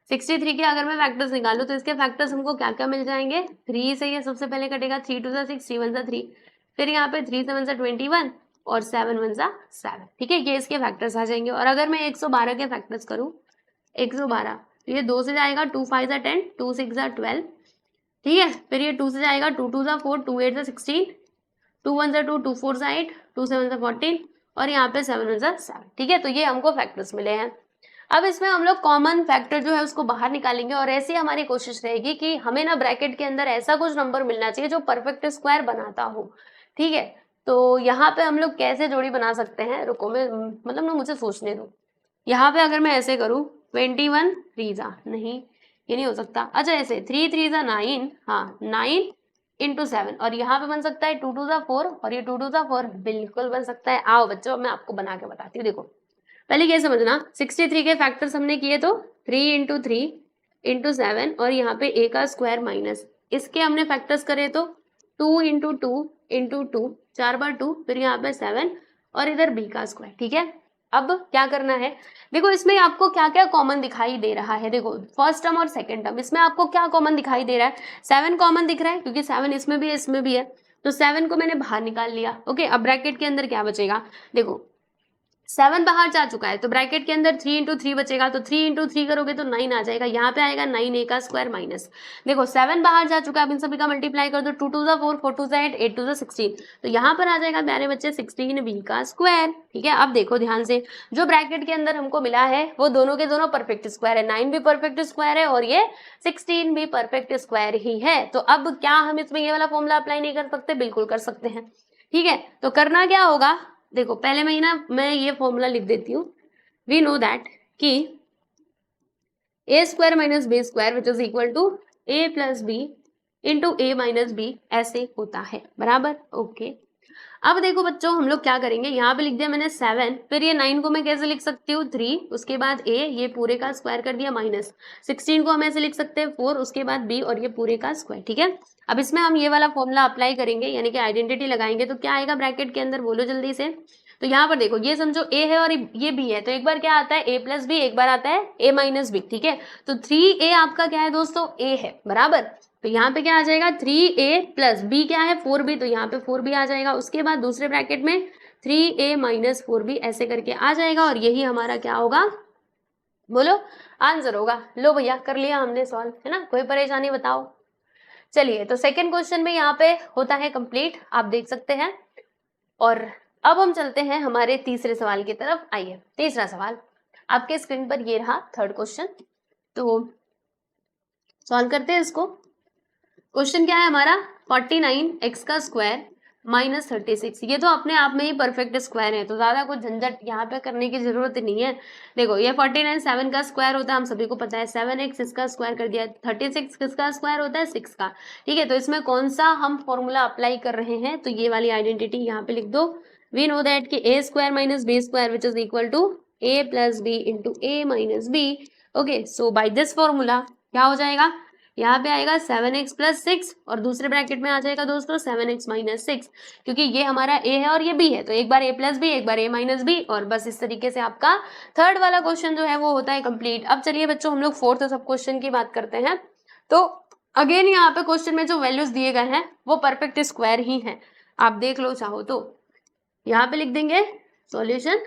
63 के अगर मैं फैक्टर्स निकालूं तो इसके फैक्टर्स हमको क्या क्या मिल जाएंगे, 3 से ये सबसे पहले कटेगा, 3 2 6, 3 1 3, फिर यहाँ पे 3 7 21, और 7 1 जा 7, ठीक है, ये इसके फैक्टर्स आ जाएंगे। और अगर मैं 112 के फैक्टर्स करूँ, 112, तो ये 2 से जाएगा, 2 5 जा 10, 2 6 जा 12, ठीक है, फिर ये 2 से जाएगा, 2 2 जा 4, 2 8 जा 16, 2 1 जा 2, 2 4 जा 8, 2 7 जा 14, और यहाँ पे 7 1 जा 7, ठीक है, तो ये हमको फैक्टर्स मिले हैं। अब इसमें हम लोग कॉमन फैक्टर जो है उसको बाहर निकालेंगे, और ऐसी हमारी कोशिश रहेगी कि हमें ना ब्रैकेट के अंदर ऐसा कुछ नंबर मिलना चाहिए जो परफेक्ट स्क्वायर बनाता हो, ठीक है। तो यहाँ पे हम लोग कैसे जोड़ी बना सकते हैं, रुको मैं मतलब ना मुझे सोचने दो। यहाँ पे अगर मैं ऐसे करूँ 21 3 जा, नहीं ये नहीं हो सकता। अच्छा ऐसे 3 3 जा 9, हाँ 9 इंटू 7, और यहाँ पे बन सकता है 2 2 जा 4, और ये 2 2 जा 4 बिल्कुल बन सकता है। आओ बच्चों मैं आपको बना के बताती हूँ। देखो पहले क्या समझना, 63 के फैक्टर्स हमने किए तो 3 इंटू 3 इंटू 7, और यहाँ पे a का स्क्वायर माइनस, इसके हमने फैक्टर्स करे तो 2 इंटू 2 इंटू 2, 4 बार 2, फिर यहाँ पे 7, और इधर b का स्क्वायर, ठीक है। अब क्या करना है, देखो इसमें आपको क्या क्या कॉमन दिखाई दे रहा है। देखो फर्स्ट टर्म और सेकंड टर्म, इसमें आपको क्या कॉमन दिखाई दे रहा है, 7 कॉमन दिख रहा है, क्योंकि 7 इसमें भी है इसमें भी है, तो 7 को मैंने बाहर निकाल लिया। ओके, अब ब्रैकेट के अंदर क्या बचेगा, देखो 7 बाहर जा चुका है, तो ब्रैकेट के अंदर 3 इंटू 3 बचेगा, तो 3 इंटू 3 करोगे तो 9 आ जाएगा, यहाँ पे आएगा 9 a का स्क्वायर माइनस, देखो 7 बाहर जा चुका है, अब इन सभी का मल्टीप्लाई कर दो, 2 2 जा 4, 4 2 जा 8, 8 2 जा 16, तो यहाँ पर आ जाएगा प्यारे बच्चे 16 b का स्क्वायर, ठीक है। अब देखो ध्यान से, जो ब्रैकेट के अंदर हमको मिला है वो दोनों के दोनों परफेक्ट स्क्वायर है, 9 भी परफेक्ट स्क्वायर है और ये 16 भी परफेक्ट स्क्वायर ही है। तो अब क्या हम इसमें ये वाला फॉर्मूला अप्लाई नहीं कर सकते, बिल्कुल कर सकते हैं, ठीक है। तो करना क्या होगा, देखो पहले मैं ये फॉर्मूला लिख देती हूँ। वी नो दैट कि a square minus B square which is equal to a plus B into a minus B, ऐसे होता है, बराबर। ओके, अब देखो बच्चों हम लोग क्या करेंगे, यहाँ पे लिख दिया मैंने 7, फिर ये 9 को मैं कैसे लिख सकती हूँ 3, उसके बाद a, ये पूरे का स्क्वायर कर दिया, माइनस 16 को हम ऐसे लिख सकते हैं 4, उसके बाद b, और ये पूरे का स्क्वायर, ठीक है। अब इसमें हम ये वाला फॉर्मूला अप्लाई करेंगे, यानी कि आइडेंटिटी लगाएंगे, तो क्या आएगा ब्रैकेट के अंदर, बोलो जल्दी से। तो यहाँ पर देखो ये समझो a है और ये b है, तो एक बार क्या आता है a प्लस बी, एक बार आता है a माइनस बी, ठीक है। तो 3a आपका क्या है दोस्तों, a है, बराबर। तो यहाँ पे क्या आ जाएगा 3a प्लस b क्या है 4b, तो यहाँ पे 4b आ जाएगा, उसके बाद दूसरे ब्रैकेट में 3a माइनस 4b, ऐसे करके आ जाएगा, और यही हमारा क्या होगा, बोलो आंसर होगा। लो भैया कर लिया हमने सॉल्व, है ना, कोई परेशानी बताओ। चलिए तो सेकंड क्वेश्चन में यहाँ पे होता है कंप्लीट, आप देख सकते हैं। और अब हम चलते हैं हमारे तीसरे सवाल की तरफ। आइए तीसरा सवाल आपके स्क्रीन पर ये रहा, थर्ड क्वेश्चन, तो सॉल्व करते हैं इसको। क्वेश्चन क्या है हमारा, 49 x का स्क्वायर माइनस 36, ये तो अपने आप में ही परफेक्ट स्क्वायर है, तो ज्यादा कुछ झंझट यहाँ पे करने की जरूरत नहीं है। देखो ये 49 7 का स्क्वायर होता है, हम सभी को पता है, 7x इसका स्क्वायर कर दिया, 36 किसका स्क्वायर होता है 6 का, ठीक है। तो इसमें कौन सा हम फॉर्मूला अप्लाई कर रहे हैं, तो ये वाली आइडेंटिटी यहाँ पे लिख दो। वी नो दैट कि a square minus B square which is equal to a plus B into a minus B. Okay, so by this formula क्या हो जाएगा, यहाँ पे आएगा 7x प्लस 6, और दूसरे ब्रैकेट में आ जाएगा दोस्तों 7x माइनस 6, क्योंकि ये हमारा a है और ये b है, तो एक बार a प्लस बी, एक बार a माइनस बी, और बस इस तरीके से आपका थर्ड वाला क्वेश्चन जो है वो होता है कंप्लीट। अब चलिए बच्चों हम लोग फोर्थ सब क्वेश्चन की बात करते हैं। तो अगेन यहाँ पे क्वेश्चन में जो वैल्यूज दिए गए हैं वो परफेक्ट स्क्वायर ही हैं, आप देख लो चाहो तो। यहाँ पे लिख देंगे सॉल्यूशन,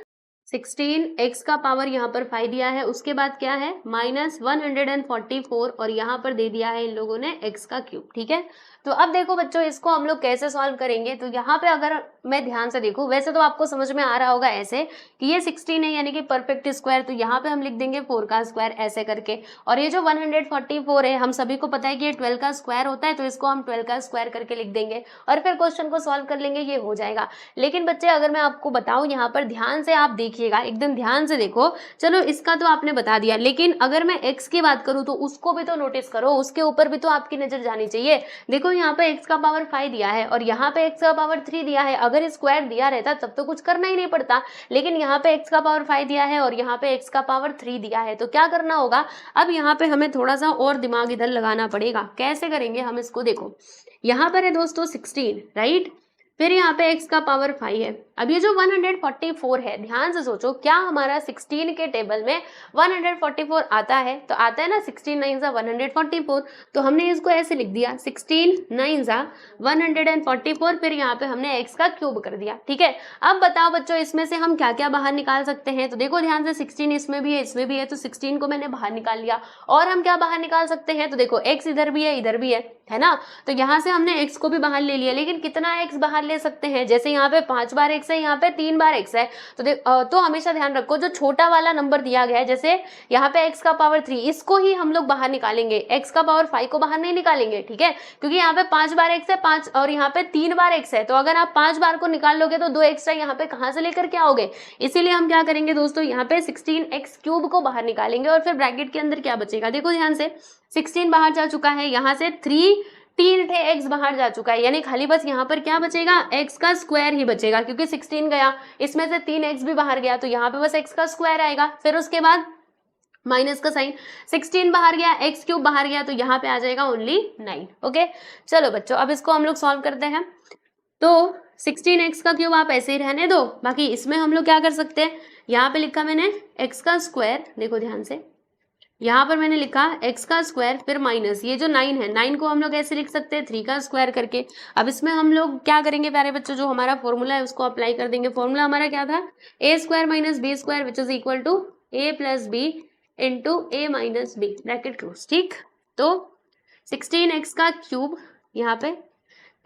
16x का पावर यहाँ पर 5 दिया है, उसके बाद क्या है माइनस 144, और यहाँ पर दे दिया है इन लोगों ने x का क्यूब, ठीक है। तो अब देखो बच्चों इसको हम लोग कैसे सॉल्व करेंगे, तो यहाँ पे अगर मैं ध्यान से देखूं, वैसे तो आपको समझ में आ रहा होगा ऐसे कि ये 16 है यानी कि परफेक्ट स्क्वायर, तो यहाँ पे हम लिख देंगे 4 का स्क्वायर ऐसे करके, और ये जो 144 है हम सभी को पता है कि ये 12 का स्क्वायर होता है, तो इसको हम 12 का स्क्वायर करके लिख देंगे और फिर क्वेश्चन को सॉल्व कर लेंगे, ये हो जाएगा। लेकिन बच्चे अगर मैं आपको बताऊं, यहाँ पर ध्यान से आप देखिएगा, एकदम ध्यान से देखो, चलो इसका तो आपने बता दिया, लेकिन अगर मैं x की बात करूं तो उसको भी तो नोटिस करो, उसके ऊपर भी तो आपकी नजर जानी चाहिए। देखो यहाँ पे x का पावर 5 दिया है और यहाँ पे x का पावर 3 दिया है, अगर स्क्वायर दिया रहता तब तो कुछ करना ही नहीं पड़ता, लेकिन यहाँ पे x का पावर 5 दिया है और यहाँ पे x का पावर 3 दिया है, तो क्या करना होगा, अब यहाँ पे हमें थोड़ा सा और दिमाग इधर लगाना पड़ेगा। कैसे करेंगे हम इसको, देखो यहाँ पर है दोस्तों 16, राइट, फिर यहाँ पे x का पावर 5 है। अब ये जो 144 है, ध्यान से सोचो, क्या हमारा 16 के टेबल में 144 आता है? तो आता है ना, 16 9 जा 144, तो हमने इसको ऐसे लिख दिया 16 9 जा 144, फिर यहाँ पे हमने x का क्यूब कर दिया। ठीक है, अब बताओ बच्चों, इसमें से हम क्या क्या बाहर निकाल सकते हैं? तो देखो ध्यान से, 16 इसमें भी है, इसमें भी है, तो 16 को मैंने बाहर निकाल लिया। और हम क्या बाहर निकाल सकते हैं? तो देखो x इधर भी है, इधर भी है ना, तो यहाँ से हमने x को भी बाहर ले लिया। लेकिन कितना x बाहर ले सकते हैं? जैसे यहाँ पे 5 बार x है, यहाँ पे 3 बार x है, तो हमेशा ध्यान रखो, जो छोटा वाला नंबर दिया गया है, जैसे यहाँ पे x का पावर 3, इसको ही हम लोग बाहर निकालेंगे, x का पावर 5 को बाहर नहीं निकालेंगे। ठीक है, क्योंकि यहाँ पे 5 बार x है, 5 और यहाँ पे 3 बार x है, तो अगर आप 5 बार को निकाल लोगे तो 2 एक्स्ट्रा यहाँ पे कहाँ से लेकर के आओगे? इसीलिए हम क्या करेंगे दोस्तों, यहाँ पे 16x क्यूब को बाहर निकालेंगे और फिर ब्रैकेट के अंदर क्या बचेगा? देखो ध्यान से, 16 बाहर जा चुका है, यहाँ से 3 थे x बाहर जा चुका है, यानी खाली बस यहाँ पर क्या बचेगा? x का स्क्वायर ही बचेगा, क्योंकि 16 गया, इसमें से 3x भी बाहर गया, तो यहाँ पे बस x का स्क्वायर आएगा। फिर उसके बाद माइनस का साइन, 16 बाहर गया, x क्यूब बाहर गया, तो यहाँ पे आ जाएगा ओनली 9। ओके, चलो बच्चों, अब इसको हम लोग सॉल्व करते हैं। तो 16x का क्यूब आप ऐसे ही रहने दो, बाकी इसमें हम लोग क्या कर सकते हैं, यहाँ पे लिखा मैंने x का स्क्वायर, देखो ध्यान से, यहाँ पर मैंने लिखा x का स्क्वायर, फिर माइनस ये जो 9 है, 9 को हम लोग ऐसे लिख सकते हैं 3 का स्क्वायर करके। अब इसमें हम लोग क्या करेंगे प्यारे बच्चों, जो हमारा फॉर्मूला है उसको अप्लाई कर देंगे। फॉर्मूला हमारा क्या था? a square minus B square which is equal to a plus B into a minus B, bracket close. ठीक, तो 16x का क्यूब यहाँ पे,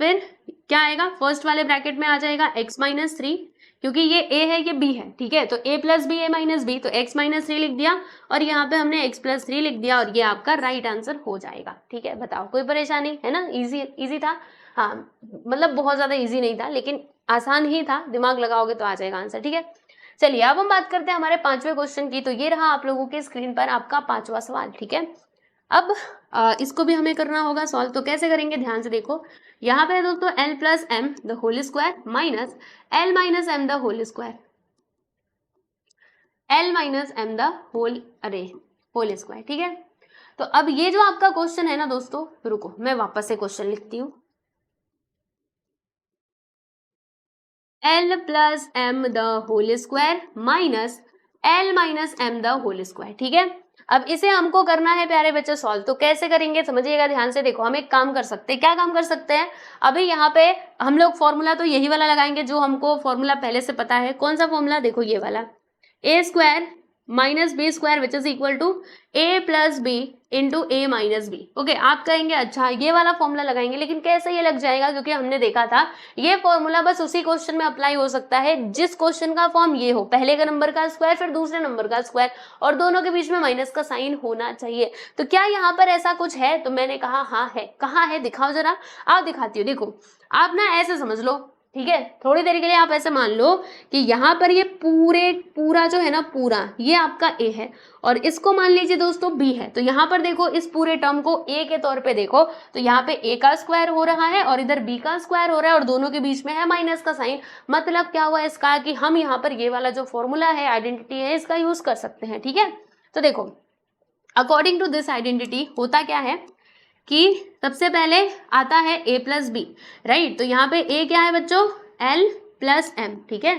फिर क्या आएगा? फर्स्ट वाले ब्रैकेट में आ जाएगा x माइनस 3, क्योंकि ये a है ये b है। ठीक है, तो a plus B a minus B, तो x माइनस 3 लिख दिया और यहाँ पे हमने x प्लस 3 लिख दिया और ये आपका राइट आंसर हो जाएगा। ठीक है, बताओ, कोई परेशानी है ना? इजी था, हाँ, मतलब बहुत ज्यादा इजी नहीं था, लेकिन आसान ही था, दिमाग लगाओगे तो आ जाएगा आंसर। ठीक है, चलिए अब हम बात करते हैं हमारे 5वें क्वेश्चन की। तो ये रहा आप लोगों के स्क्रीन पर आपका 5वां सवाल। ठीक है, अब इसको भी हमें करना होगा सॉल्व, तो कैसे करेंगे? ध्यान से देखो, यहाँ पे दोस्तों l plus M the whole square minus l minus M the whole square, l minus M the whole square. ठीक है, तो अब ये जो आपका क्वेश्चन है ना दोस्तों, रुको मैं वापस से क्वेश्चन लिखती हूँ, l plus M the whole square minus l minus M the whole square. ठीक है, अब इसे हमको करना है प्यारे बच्चे सॉल्व, तो कैसे करेंगे समझिएगा ध्यान से। देखो, हम एक काम कर सकते हैं, क्या काम कर सकते हैं? अभी यहाँ पे हम लोग फॉर्मूला तो यही वाला लगाएंगे जो हमको फॉर्मूला पहले से पता है। कौन सा फॉर्मूला? देखो ये वाला, a square minus B square which is equal to a plus B into A minus B. Okay, आप कहेंगे अच्छा ये वाला फॉर्मूला लगाएंगे, लेकिन कैसे ये लग जाएगा? क्योंकि हमने देखा था ये फॉर्मूला बस उसी क्वेश्चन में अप्लाई हो सकता है जिस क्वेश्चन का फॉर्म ये हो, पहले का नंबर का स्क्वायर फिर दूसरे नंबर का स्क्वायर, और दोनों के बीच में माइनस का साइन होना चाहिए। तो क्या यहाँ पर ऐसा कुछ है? तो मैंने कहा हाँ है। कहाँ है? दिखाओ जरा। आप दिखाती हो, देखो आप ना ऐसे समझ लो, ठीक है, थोड़ी देर के लिए आप ऐसे मान लो कि यहाँ पर ये पूरा जो है ना, पूरा ये आपका a है और इसको मान लीजिए दोस्तों b है। तो यहाँ पर देखो, इस पूरे टर्म को a के तौर पे देखो, तो यहाँ पे a का स्क्वायर हो रहा है और इधर b का स्क्वायर हो रहा है और दोनों के बीच में है माइनस का साइन। मतलब क्या हुआ इसका कि हम यहाँ पर ये वाला जो फॉर्मूला है, आइडेंटिटी है, इसका यूज कर सकते हैं। ठीक है, तो देखो अकॉर्डिंग टू दिस आइडेंटिटी होता क्या है कि सबसे पहले आता है a प्लस बी, राइट। तो यहाँ पे a क्या है बच्चों? l plus m। ठीक है,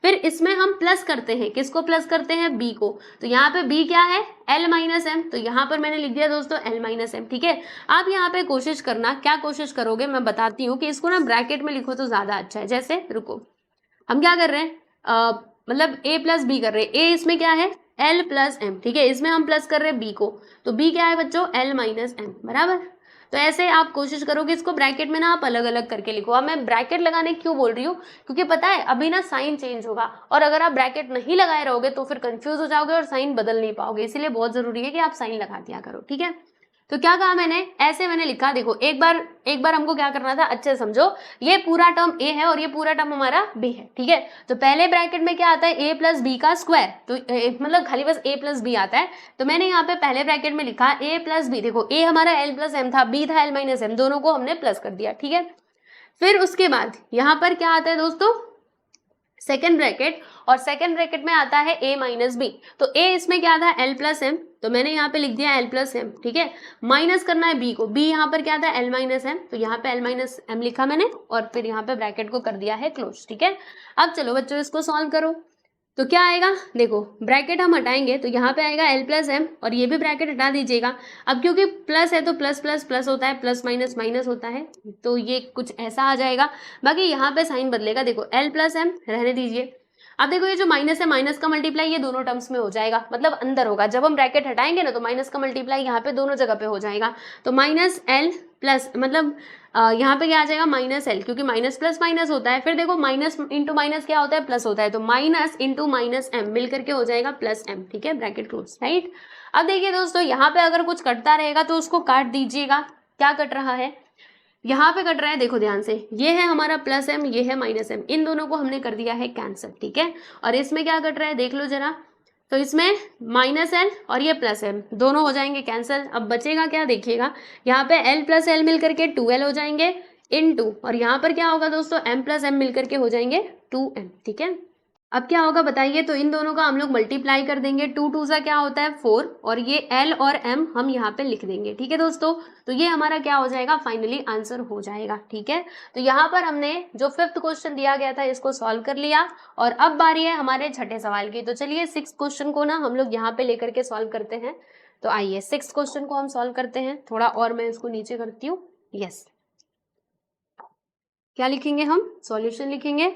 फिर इसमें हम प्लस करते हैं, किसको प्लस करते हैं? b को। तो यहाँ पे b क्या है? l minus M. तो यहाँ पर मैंने लिख दिया दोस्तों l माइनस एम। ठीक है, आप यहाँ पे कोशिश करना, क्या कोशिश करोगे मैं बताती हूँ कि इसको ना ब्रैकेट में लिखो तो ज्यादा अच्छा है। जैसे रुको, हम क्या कर रहे हैं, मतलब a प्लस बी कर रहे हैं। a इसमें क्या है? l plus M. ठीक है, इसमें हम प्लस कर रहे हैं b को, तो b क्या है बच्चों? l माइनस एम, बराबर। तो ऐसे आप कोशिश करो कि इसको ब्रैकेट में ना आप अलग अलग करके लिखो। अब मैं ब्रैकेट लगाने क्यों बोल रही हूँ, क्योंकि पता है अभी ना साइन चेंज होगा और अगर आप ब्रैकेट नहीं लगाए रहोगे तो फिर कंफ्यूज हो जाओगे और साइन बदल नहीं पाओगे। इसीलिए बहुत जरूरी है कि आप साइन लगा दिया करो। ठीक है, तो क्या कहा मैंने? ऐसे मैंने लिखा, देखो एक बार हमको क्या करना था, अच्छे से समझो। ये पूरा टर्म a है और ये पूरा टर्म हमारा b है। ठीक है, तो पहले ब्रैकेट में क्या आता है? a प्लस बी का स्क्वायर, तो मतलब खाली बस a प्लस बी आता है। तो मैंने यहाँ पे पहले ब्रैकेट में लिखा a प्लस बी। देखो a हमारा l प्लस एम था, b था l माइनस एम, दोनों को हमने प्लस कर दिया। ठीक है, फिर उसके बाद यहाँ पर क्या आता है दोस्तों? सेकेंड ब्रैकेट, और सेकेंड ब्रैकेट में आता है a माइनस बी, तो a इसमें क्या था l प्लस एम, तो मैंने यहाँ पे लिख दिया l प्लस एम, ठीक है। माइनस करना है b को, b यहाँ पर क्या था l माइनस एम, तो यहाँ पे l माइनस एम लिखा मैंने और फिर यहाँ पे ब्रैकेट को कर दिया है क्लोज, ठीक है। अब चलो बच्चों इसको सॉल्व करो, तो क्या आएगा, देखो ब्रैकेट हम हटाएंगे तो यहाँ पे आएगा l प्लस एम और ये भी ब्रैकेट हटा दीजिएगा। अब क्योंकि प्लस है तो प्लस प्लस प्लस होता है, प्लस माइनस माइनस होता है, तो ये कुछ ऐसा आ जाएगा। बाकी यहाँ पे साइन बदलेगा, देखो l प्लस एम रहने दीजिए। अब देखो ये जो माइनस है, माइनस का मल्टीप्लाई ये दोनों टर्म्स में हो जाएगा, मतलब अंदर होगा। जब हम ब्रैकेट हटाएंगे ना तो माइनस का मल्टीप्लाई यहाँ पे दोनों जगह पे हो जाएगा, तो माइनस एल प्लस मतलब यहाँ पे क्या आ जाएगा माइनस एल, क्योंकि माइनस प्लस माइनस होता है। फिर देखो माइनस इंटू माइनस क्या होता है, प्लस होता है, तो माइनस इंटू माइनस एम मिल करके हो जाएगा प्लस एम, ठीक है, ब्रैकेट क्लोज, राइट। अब देखिए दोस्तों यहाँ पे अगर कुछ कटता रहेगा तो उसको काट दीजिएगा। क्या कट रहा है, यहाँ पे कट रहा है, देखो ध्यान से, ये है हमारा प्लस एम, ये है माइनस एम, इन दोनों को हमने कर दिया है कैंसिल, ठीक है। और इसमें क्या कट रहा है देख लो जरा, तो इसमें माइनस एल और ये प्लस एम दोनों हो जाएंगे कैंसिल। अब बचेगा क्या, देखिएगा यहाँ पे एल प्लस एल मिल करके 2l हो जाएंगे इन 2, और यहाँ पर क्या होगा दोस्तों, m प्लस एम मिल करके हो जाएंगे 2m, ठीक है। अब क्या होगा बताइए, तो इन दोनों का हम लोग मल्टीप्लाई कर देंगे, 2 2 सा क्या होता है 4, और ये l और m हम यहाँ पे लिख देंगे, ठीक है दोस्तों। तो ये हमारा क्या हो जाएगा, फाइनली आंसर हो जाएगा, ठीक है। तो यहाँ पर हमने जो 5th क्वेश्चन दिया गया था इसको सॉल्व कर लिया, और अब बारी है हमारे छठे सवाल की। तो चलिए 6th क्वेश्चन को ना हम लोग यहाँ पे लेकर के सॉल्व करते हैं। तो आइए 6th क्वेश्चन को हम सॉल्व करते हैं, थोड़ा और मैं इसको नीचे करती हूँ। यस, क्या लिखेंगे हम, सॉल्यूशन लिखेंगे।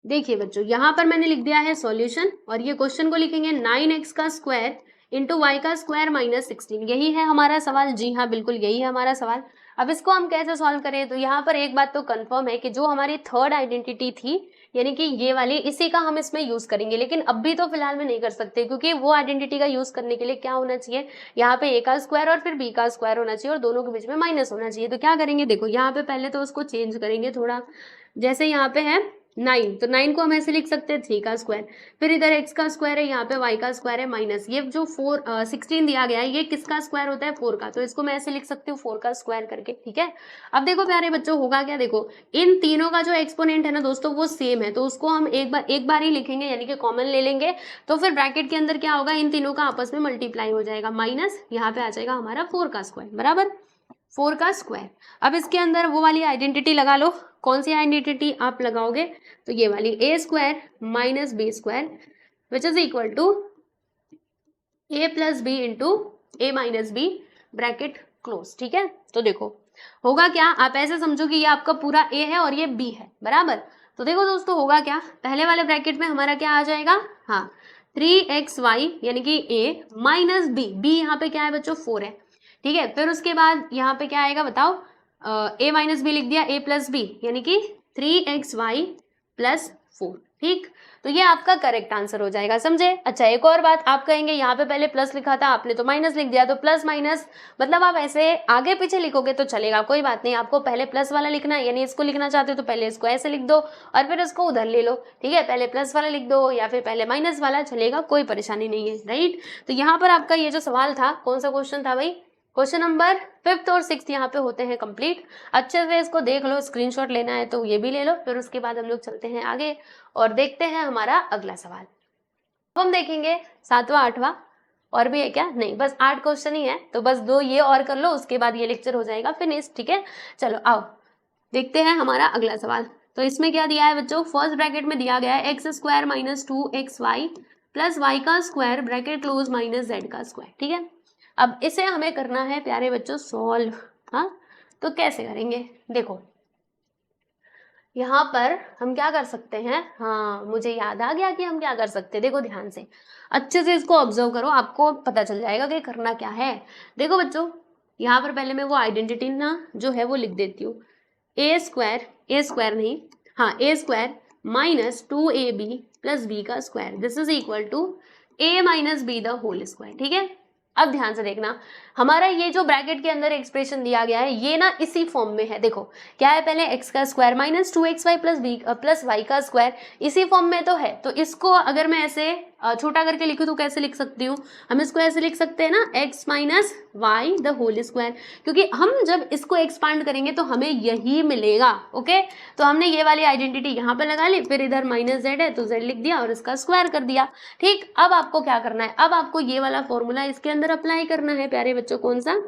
देखिए बच्चों यहाँ पर मैंने लिख दिया है सॉल्यूशन, और ये क्वेश्चन को लिखेंगे 9x का स्क्वायर इंटू वाई का स्क्वायर माइनस 16, यही है हमारा सवाल। जी हाँ बिल्कुल यही है हमारा सवाल। अब इसको हम कैसे सॉल्व करें, तो यहाँ पर एक बात तो कंफर्म है कि जो हमारी थर्ड आइडेंटिटी थी, यानी कि ये वाली, इसी का हम इसमें यूज करेंगे। लेकिन अभी तो फिलहाल में नहीं कर सकते, क्योंकि वो आइडेंटिटी का यूज करने के लिए क्या होना चाहिए, यहाँ पे a का स्क्वायर और फिर b का स्क्वायर होना चाहिए, और दोनों के बीच में माइनस होना चाहिए। तो क्या करेंगे, देखो यहाँ पे पहले तो उसको चेंज करेंगे थोड़ा, जैसे यहाँ पे है 9, तो 9 को हम ऐसे लिख सकते हैं 3 का स्क्वायर, फिर इधर x का स्क्वायर है, यहाँ पे y का स्क्वायर है माइनस, ये जो 16 दिया गया है ये किसका स्क्वायर होता है, 4 का, तो इसको मैं ऐसे लिख सकती हूँ 4 का स्क्वायर करके, ठीक है। अब देखो प्यारे बच्चों होगा क्या, देखो इन तीनों का जो एक्सपोनेंट है ना दोस्तों वो सेम है, तो उसको हम एक बार ही लिखेंगे, यानी कि कॉमन ले लेंगे। तो फिर ब्रैकेट के अंदर क्या होगा, इन तीनों का आपस में मल्टीप्लाई हो जाएगा, माइनस यहाँ पे आ जाएगा हमारा 4 का स्क्वायर, बराबर 4 का स्क्वायर। अब इसके अंदर वो वाली आइडेंटिटी लगा लो, कौन सी आइडेंटिटी आप लगाओगे, तो ये वाली a square minus B square which is equal to a plus B into A minus B, bracket close, ठीक है। तो देखो होगा क्या, आप ऐसे समझो कि ये आपका पूरा a है और ये b है, बराबर। तो देखो दोस्तों होगा क्या, पहले वाले ब्रैकेट में हमारा क्या आ जाएगा, हाँ 3xy यानी कि a माइनस b, b यहाँ पे क्या है बच्चों 4 है, ठीक है। फिर उसके बाद यहाँ पे क्या आएगा बताओ, a माइनस बी लिख दिया, a प्लस बी यानी कि 3xy प्लस 4, ठीक। तो ये आपका करेक्ट आंसर हो जाएगा, समझे। अच्छा एक और बात, आप कहेंगे यहाँ पे पहले प्लस लिखा था आपने तो माइनस लिख दिया, तो प्लस माइनस मतलब आप ऐसे आगे पीछे लिखोगे तो चलेगा, कोई बात नहीं। आपको पहले प्लस वाला लिखना है, यानी इसको लिखना चाहते हो तो पहले इसको ऐसे लिख दो और फिर इसको उधर ले लो, ठीक है। पहले प्लस वाला लिख दो या फिर पहले माइनस वाला, चलेगा, कोई परेशानी नहीं है, राइट। तो यहाँ पर आपका ये जो सवाल था, कौन सा क्वेश्चन था भाई, क्वेश्चन नंबर 5th और 6th यहाँ पे होते हैं कंप्लीट। अच्छे से इसको देख लो, स्क्रीनशॉट लेना है तो ये भी ले लो। फिर उसके बाद हम लोग चलते हैं आगे और देखते हैं हमारा अगला सवाल। अब हम देखेंगे 7वां 8वां, और भी है क्या, नहीं बस 8 क्वेश्चन ही है, तो बस 2 ये और कर लो, उसके बाद ये लेक्चर हो जाएगा फिनिश, ठीक है। चलो आओ देखते हैं हमारा अगला सवाल। तो इसमें क्या दिया है बच्चों, फर्स्ट ब्रैकेट में दिया गया है X square minus 2xy plus Y का square bracket close minus Z का स्क्वायर, ठीक है। अब इसे हमें करना है प्यारे बच्चों सॉल्व, हाँ तो कैसे करेंगे, देखो यहाँ पर हम क्या कर सकते हैं, हाँ मुझे याद आ गया कि हम क्या कर सकते हैं। देखो ध्यान से अच्छे से इसको ऑब्जर्व करो, आपको पता चल जाएगा कि करना क्या है। देखो बच्चों यहाँ पर पहले मैं वो आइडेंटिटी ना जो है वो लिख देती हूँ, ए स्क्वायर नहीं, हाँ A square minus 2ab plus B का square, this is equal to a minus B the whole square, ठीक है। अब ध्यान से देखना, हमारा ये जो ब्रैकेट के अंदर एक्सप्रेशन दिया गया है ये ना इसी फॉर्म में है। देखो क्या है, पहले x का square minus 2xy plus Y का स्क्वायर, इसी फॉर्म में तो है। तो इसको अगर मैं ऐसे छोटा करके लिखूँ तो कैसे लिख सकती हूँ, हम इसको ऐसे लिख सकते हैं ना, x minus Y the whole square, क्योंकि हम जब इसको एक्सपांड करेंगे तो हमें यही मिलेगा। ओके, तो हमने ये वाली आइडेंटिटी यहाँ पे लगा ली, फिर इधर माइनस जेड है तो जेड लिख दिया और इसका स्क्वायर कर दिया। ठीक, अब आपको क्या करना है, अब आपको ये वाला फॉर्मूला इसके अंदर अप्लाई करना है प्यारे बच्चों। कौन सा,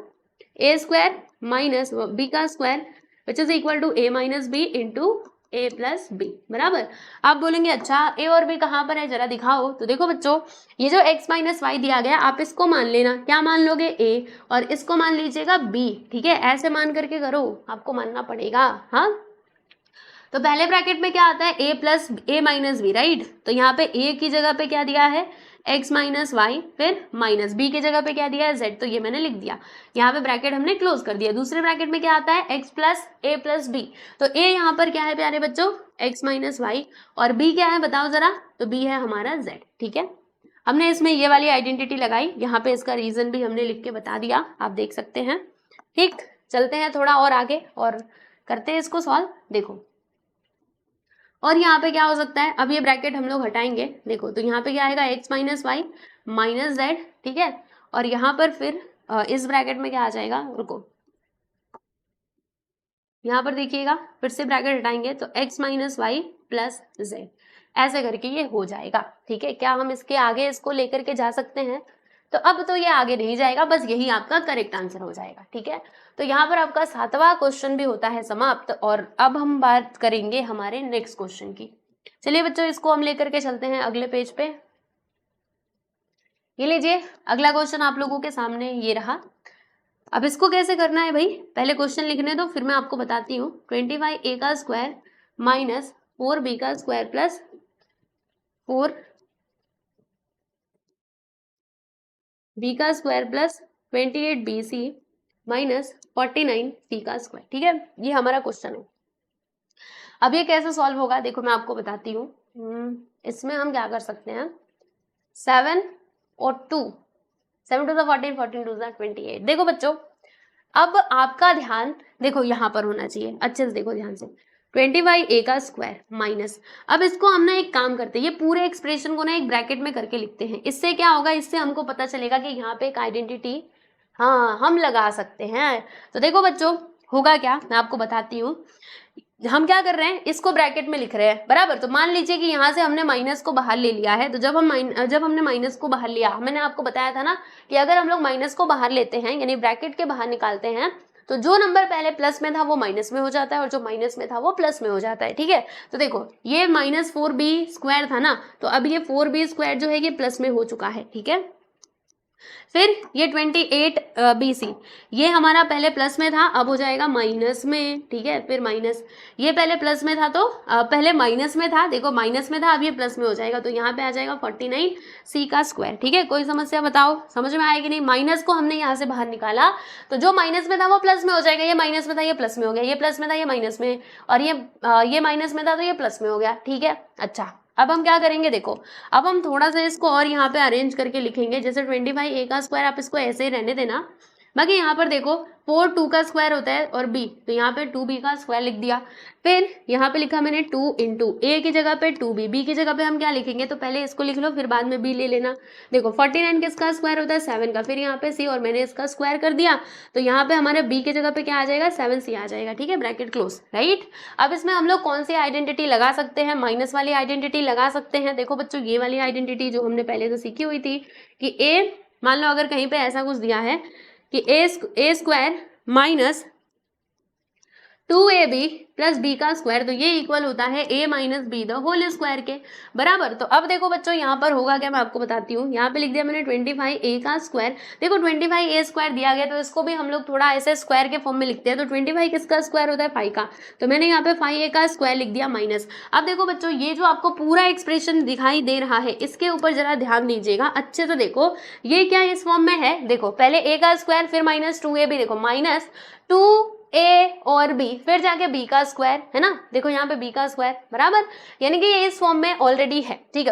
ए स्क्वायर माइनस बी का square which is equal to A minus B into A plus B, बराबर। आप बोलेंगे अच्छा ए और बी कहाँ पर है, जरा दिखाओ। तो देखो बच्चों, ये जो x माइनस वाई दिया गया आप इसको मान लेना, क्या मान लोगे, a, और इसको मान लीजिएगा b। ठीक है, ऐसे मान करके करो, आपको मानना पड़ेगा। हाँ, तो पहले ब्रैकेट में क्या आता है, a plus A minus B, right. तो यहाँ पे a की जगह पे क्या दिया है, x माइनस वाई, फिर माइनस b की जगह पे क्या दिया है, z। तो ये मैंने लिख दिया, यहाँ पे ब्रैकेट हमने क्लोज कर दिया। दूसरे ब्रैकेट में क्या आता है, x plus A plus B. तो a यहाँ पर क्या है प्यारे बच्चों, x माइनस वाई, और b क्या है बताओ जरा, तो b है हमारा z। ठीक है, हमने इसमें ये वाली आइडेंटिटी लगाई, यहाँ पे इसका रीजन भी हमने लिख के बता दिया, आप देख सकते हैं। ठीक, चलते हैं थोड़ा और आगे और करते हैं इसको सॉल्व। देखो, और यहाँ पे क्या हो सकता है, अब ये ब्रैकेट हम लोग हटाएंगे। देखो तो यहाँ पे क्या आएगा, x minus Y minus Z. ठीक है, और यहाँ पर फिर इस ब्रैकेट में क्या आ जाएगा, रुको, यहाँ पर देखिएगा, फिर से ब्रैकेट हटाएंगे तो x minus Y plus Z, ऐसे करके ये हो जाएगा। ठीक है, क्या हम इसके आगे इसको लेकर के जा सकते हैं, तो अब तो ये आगे नहीं जाएगा, बस यही आपका करेक्ट आंसर हो जाएगा। ठीक है, तो यहाँ पर आपका 7वां क्वेश्चन भी होता है समाप्त, और अब हम बात करेंगे हमारे नेक्स्ट क्वेश्चन की। चलिए बच्चों, इसको हम लेकर के चलते हैं अगले पेज पे। ये लीजिए, अगला क्वेश्चन आप लोगों के सामने ये रहा। अब इसको कैसे करना है भाई, पहले क्वेश्चन लिखने दो फिर मैं आपको बताती हूँ। 25a का स्क्वायर माइनस 4b का स्क्वायर प्लस 4b का square plus 28bc minus 49c का स्क्वायर। ठीक है, ये हमारा क्वेश्चन है। अब ये कैसे सॉल्व होगा, देखो मैं आपको बताती हूँ। इसमें हम क्या कर सकते हैं, 7 और 2, 7 to the 14, 14 to the 28। देखो बच्चों, अब आपका ध्यान देखो यहाँ पर होना चाहिए, अच्छे से देखो ध्यान से। 25a का स्क्वायर माइनस, अब इसको हम ना एक काम करते हैं, ये पूरे एक्सप्रेशन को ना एक ब्रैकेट में करके लिखते हैं। इससे क्या होगा, इससे हमको पता चलेगा कि यहाँ पे एक आइडेंटिटी हाँ हम लगा सकते हैं। तो देखो बच्चों, होगा क्या, मैं आपको बताती हूँ। हम क्या कर रहे हैं, इसको ब्रैकेट में लिख रहे हैं, बराबर। तो मान लीजिए कि यहाँ से हमने माइनस को बाहर ले लिया है। तो जब हमने माइनस को बाहर लिया, मैंने आपको बताया था ना कि अगर हम लोग माइनस को बाहर लेते हैं, यानी ब्रैकेट के बाहर निकालते हैं, तो जो नंबर पहले प्लस में था वो माइनस में हो जाता है, और जो माइनस में था वो प्लस में हो जाता है। ठीक है, तो देखो ये माइनस 4b स्क्वायर था ना, तो अब ये 4b स्क्वायर जो है ये प्लस में हो चुका है। ठीक है, फिर ये 28bc, ये हमारा पहले प्लस में था, अब हो जाएगा माइनस में। ठीक है, फिर माइनस, ये पहले प्लस में था तो पहले माइनस में था, देखो माइनस में था, अब ये प्लस में हो जाएगा, तो यहाँ पे आ जाएगा 49c का स्क्वायर। ठीक है, कोई समस्या बताओ, समझ में आएगी नहीं। माइनस को हमने यहाँ से बाहर निकाला, तो जो माइनस में था वो प्लस में हो जाएगा, ये माइनस में था ये प्लस में हो गया, ये प्लस में था ये माइनस में, और ये माइनस में था तो ये प्लस में हो गया। ठीक है, अच्छा अब हम क्या करेंगे, देखो अब हम थोड़ा सा इसको और यहाँ पे अरेंज करके लिखेंगे। जैसे 25a का स्क्वायर, आप इसको ऐसे ही रहने देना, बाकी यहाँ पर देखो 4 2 का स्क्वायर होता है और b, तो यहाँ पे 2b का स्क्वायर लिख दिया। फिर यहाँ पे लिखा मैंने 2 इंटू a की जगह पे 2b, b की जगह पे हम क्या लिखेंगे, तो पहले इसको लिख लो फिर बाद में b ले लेना। देखो 49 किसका स्क्वायर होता है, 7 का, फिर यहाँ पे c, और मैंने इसका स्क्वायर कर दिया, तो यहाँ पे हमारे b की जगह पे क्या आ जाएगा, 7c आ जाएगा। ठीक है, ब्रैकेट क्लोज, राइट। अब इसमें हम लोग कौन सी आइडेंटिटी लगा सकते हैं, माइनस वाली आइडेंटिटी लगा सकते हैं। देखो बच्चों, ये वाली आइडेंटिटी जो हमने पहले से सीखी हुई थी कि a, मान लो अगर कहीं पे ऐसा कुछ दिया है कि A square minus 2ab plus b का स्क्वायर, तो ये इक्वल होता है a minus B the whole square के, बराबर। तो अब देखो बच्चों, यहाँ पर होगा क्या, मैं आपको बताती हूँ। यहाँ पे लिख दिया मैंने 25a का स्क्वायर। देखो 25a स्क्वायर दिया गया, तो इसको भी हम लोग थोड़ा ऐसे स्क्वायर के फॉर्म में लिखते हैं। तो 25 किसका स्क्वायर होता है, 5 का, तो मैंने यहाँ पे 5a का स्क्वायर लिख दिया माइनस। अब देखो बच्चों, ये जो आपको पूरा एक्सप्रेशन दिखाई दे रहा है, इसके ऊपर जरा ध्यान दीजिएगा अच्छे से। देखो ये क्या इस फॉर्म में है, देखो पहले a का स्क्वायर फिर माइनस 2ab, देखो माइनस 2 ए और बी, फिर जाके बी का स्क्वायर, है ना, देखो यहाँ पे बी का स्क्वायर बराबर, यानी कि ये इस फॉर्म में ऑलरेडी है, ठीक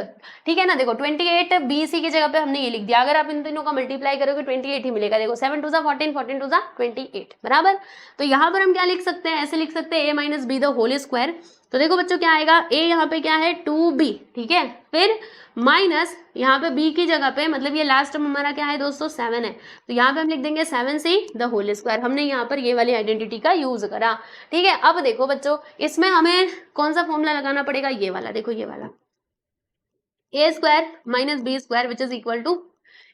है ना। देखो 28 बी सी की जगह पे हमने ये लिख दिया, अगर आप इन तीनों का मल्टीप्लाई करोगे 28 ही मिलेगा। देखो 7 2 14 14 2 28 बराबर। तो यहाँ पर हम क्या लिख सकते हैं, ऐसे लिख सकते हैं a minus B the whole square. तो देखो बच्चों क्या आएगा, a यहाँ पे क्या है 2b, ठीक है, फिर माइनस यहाँ पे b की जगह पे, मतलब ये लास्ट टर्म हमारा क्या है दोस्तों 7 है, तो यहाँ पे हम लिख देंगे 7c द होल स्क्वायर। हमने यहाँ पर ये वाली आइडेंटिटी का यूज करा, ठीक है। अब देखो बच्चों इसमें हमें कौन सा फॉर्मूला लगाना पड़ेगा, ये वाला, देखो ये वाला, a square minus B square which is equal to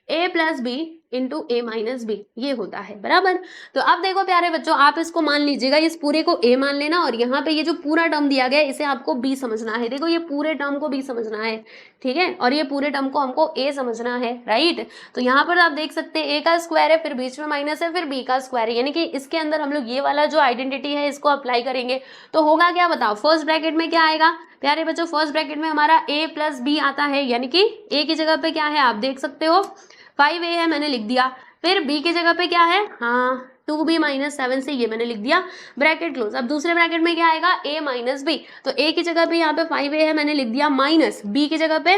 a plus B into A minus b, ये होता है बराबर। तो अब देखो प्यारे बच्चों, आप इसको मान लीजिएगा, इस पूरे को a मान लेना, और यहाँ पे ये जो पूरा टर्म दिया गया है इसे आपको b समझना है। देखो ये पूरे टर्म को b समझना है, ठीक है, और ये पूरे टर्म को हमको a समझना है, राइट। तो यहाँ पर आप देख सकते हैं a का स्क्वायर है, फिर बीच में माइनस है, फिर b का स्क्वायर है, यानी कि इसके अंदर हम लोग ये वाला जो आइडेंटिटी है इसको अप्लाई करेंगे। तो होगा क्या बताओ, फर्स्ट ब्रैकेट में क्या आएगा प्यारे बच्चों, फर्स्ट ब्रैकेट में हमारा a प्लस बी आता है, यानी कि a की जगह पे क्या है आप देख सकते हो 5a है, मैंने लिख दिया। फिर b की जगह पे क्या है, हाँ 2b माइनस 7c, ये मैंने लिख दिया, ब्रैकेट क्लोज। अब दूसरे ब्रैकेट में क्या आएगा a माइनस बी, तो a की जगह पे यहाँ पे 5a है, मैंने लिख दिया, माइनस b की जगह पे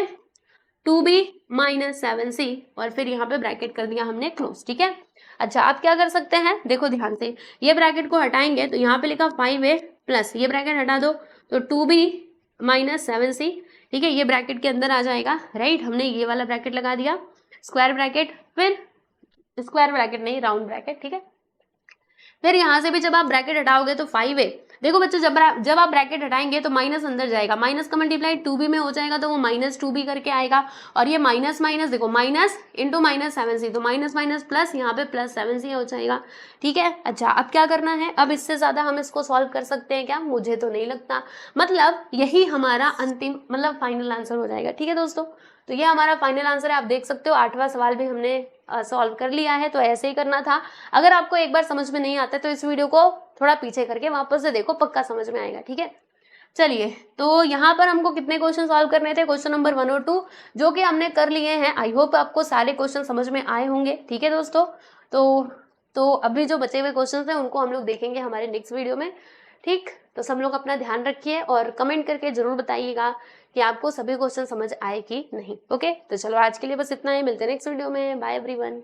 2b माइनस 7c, और फिर यहाँ पे ब्रैकेट कर दिया हमने क्लोज, ठीक है। अच्छा आप क्या कर सकते हैं, देखो ध्यान से, ये ब्रैकेट को हटाएंगे तो यहाँ पे लिखा 5a प्लस, ये ब्रैकेट हटा दो तो 2b माइनस 7c, ठीक है, ये ब्रैकेट के अंदर आ जाएगा, राइट। हमने ये वाला ब्रैकेट लगा दिया, स्क्वायर ब्रैकेट, फिर स्क्वायर ब्रैकेट नहीं राउंड ब्रैकेट, ठीक है। फिर यहाँ से भी जब आप ब्रैकेट हटाओगे तो 5a, देखो बच्चों जब आप ब्रैकेट हटाएंगे तो माइनस अंदर जाएगा, माइनस का मल्टीप्लाई 2b में हो जाएगा तो वो माइनस 2b करके आएगा, और ये माइनस माइनस देखो माइनस इंटू माइनस 7c, तो माइनस माइनस प्लस, यहाँ पे प्लस 7c हो जाएगा, ठीक है। अच्छा अब क्या करना है, अब इससे ज्यादा हम इसको सॉल्व कर सकते हैं क्या, मुझे तो नहीं लगता, मतलब यही हमारा अंतिम मतलब फाइनल आंसर हो जाएगा, ठीक है दोस्तों। तो ये हमारा फाइनल आंसर है, आप देख सकते हो 8वां सवाल भी हमने सॉल्व कर लिया है। तो ऐसे ही करना था, अगर आपको एक बार समझ में नहीं आता तो इस वीडियो को थोड़ा पीछे करके वापस से देखो, पक्का समझ में आएगा, ठीक है। चलिए तो यहाँ पर हमको कितने क्वेश्चन सॉल्व करने थे, क्वेश्चन नंबर 1 और 2 जो कि हमने कर लिए हैं। आई होप आपको सारे क्वेश्चन समझ में आए होंगे, ठीक है दोस्तों। तो अभी जो बचे हुए क्वेश्चन हैं उनको हम लोग देखेंगे हमारे नेक्स्ट वीडियो में, ठीक। तो सब लोग अपना ध्यान रखिए और कमेंट करके जरूर बताइएगा कि आपको सभी क्वेश्चन समझ आए कि नहीं। ओके तो चलो आज के लिए बस इतना ही, मिलते हैं नेक्स्ट वीडियो में, बाय एवरीवन।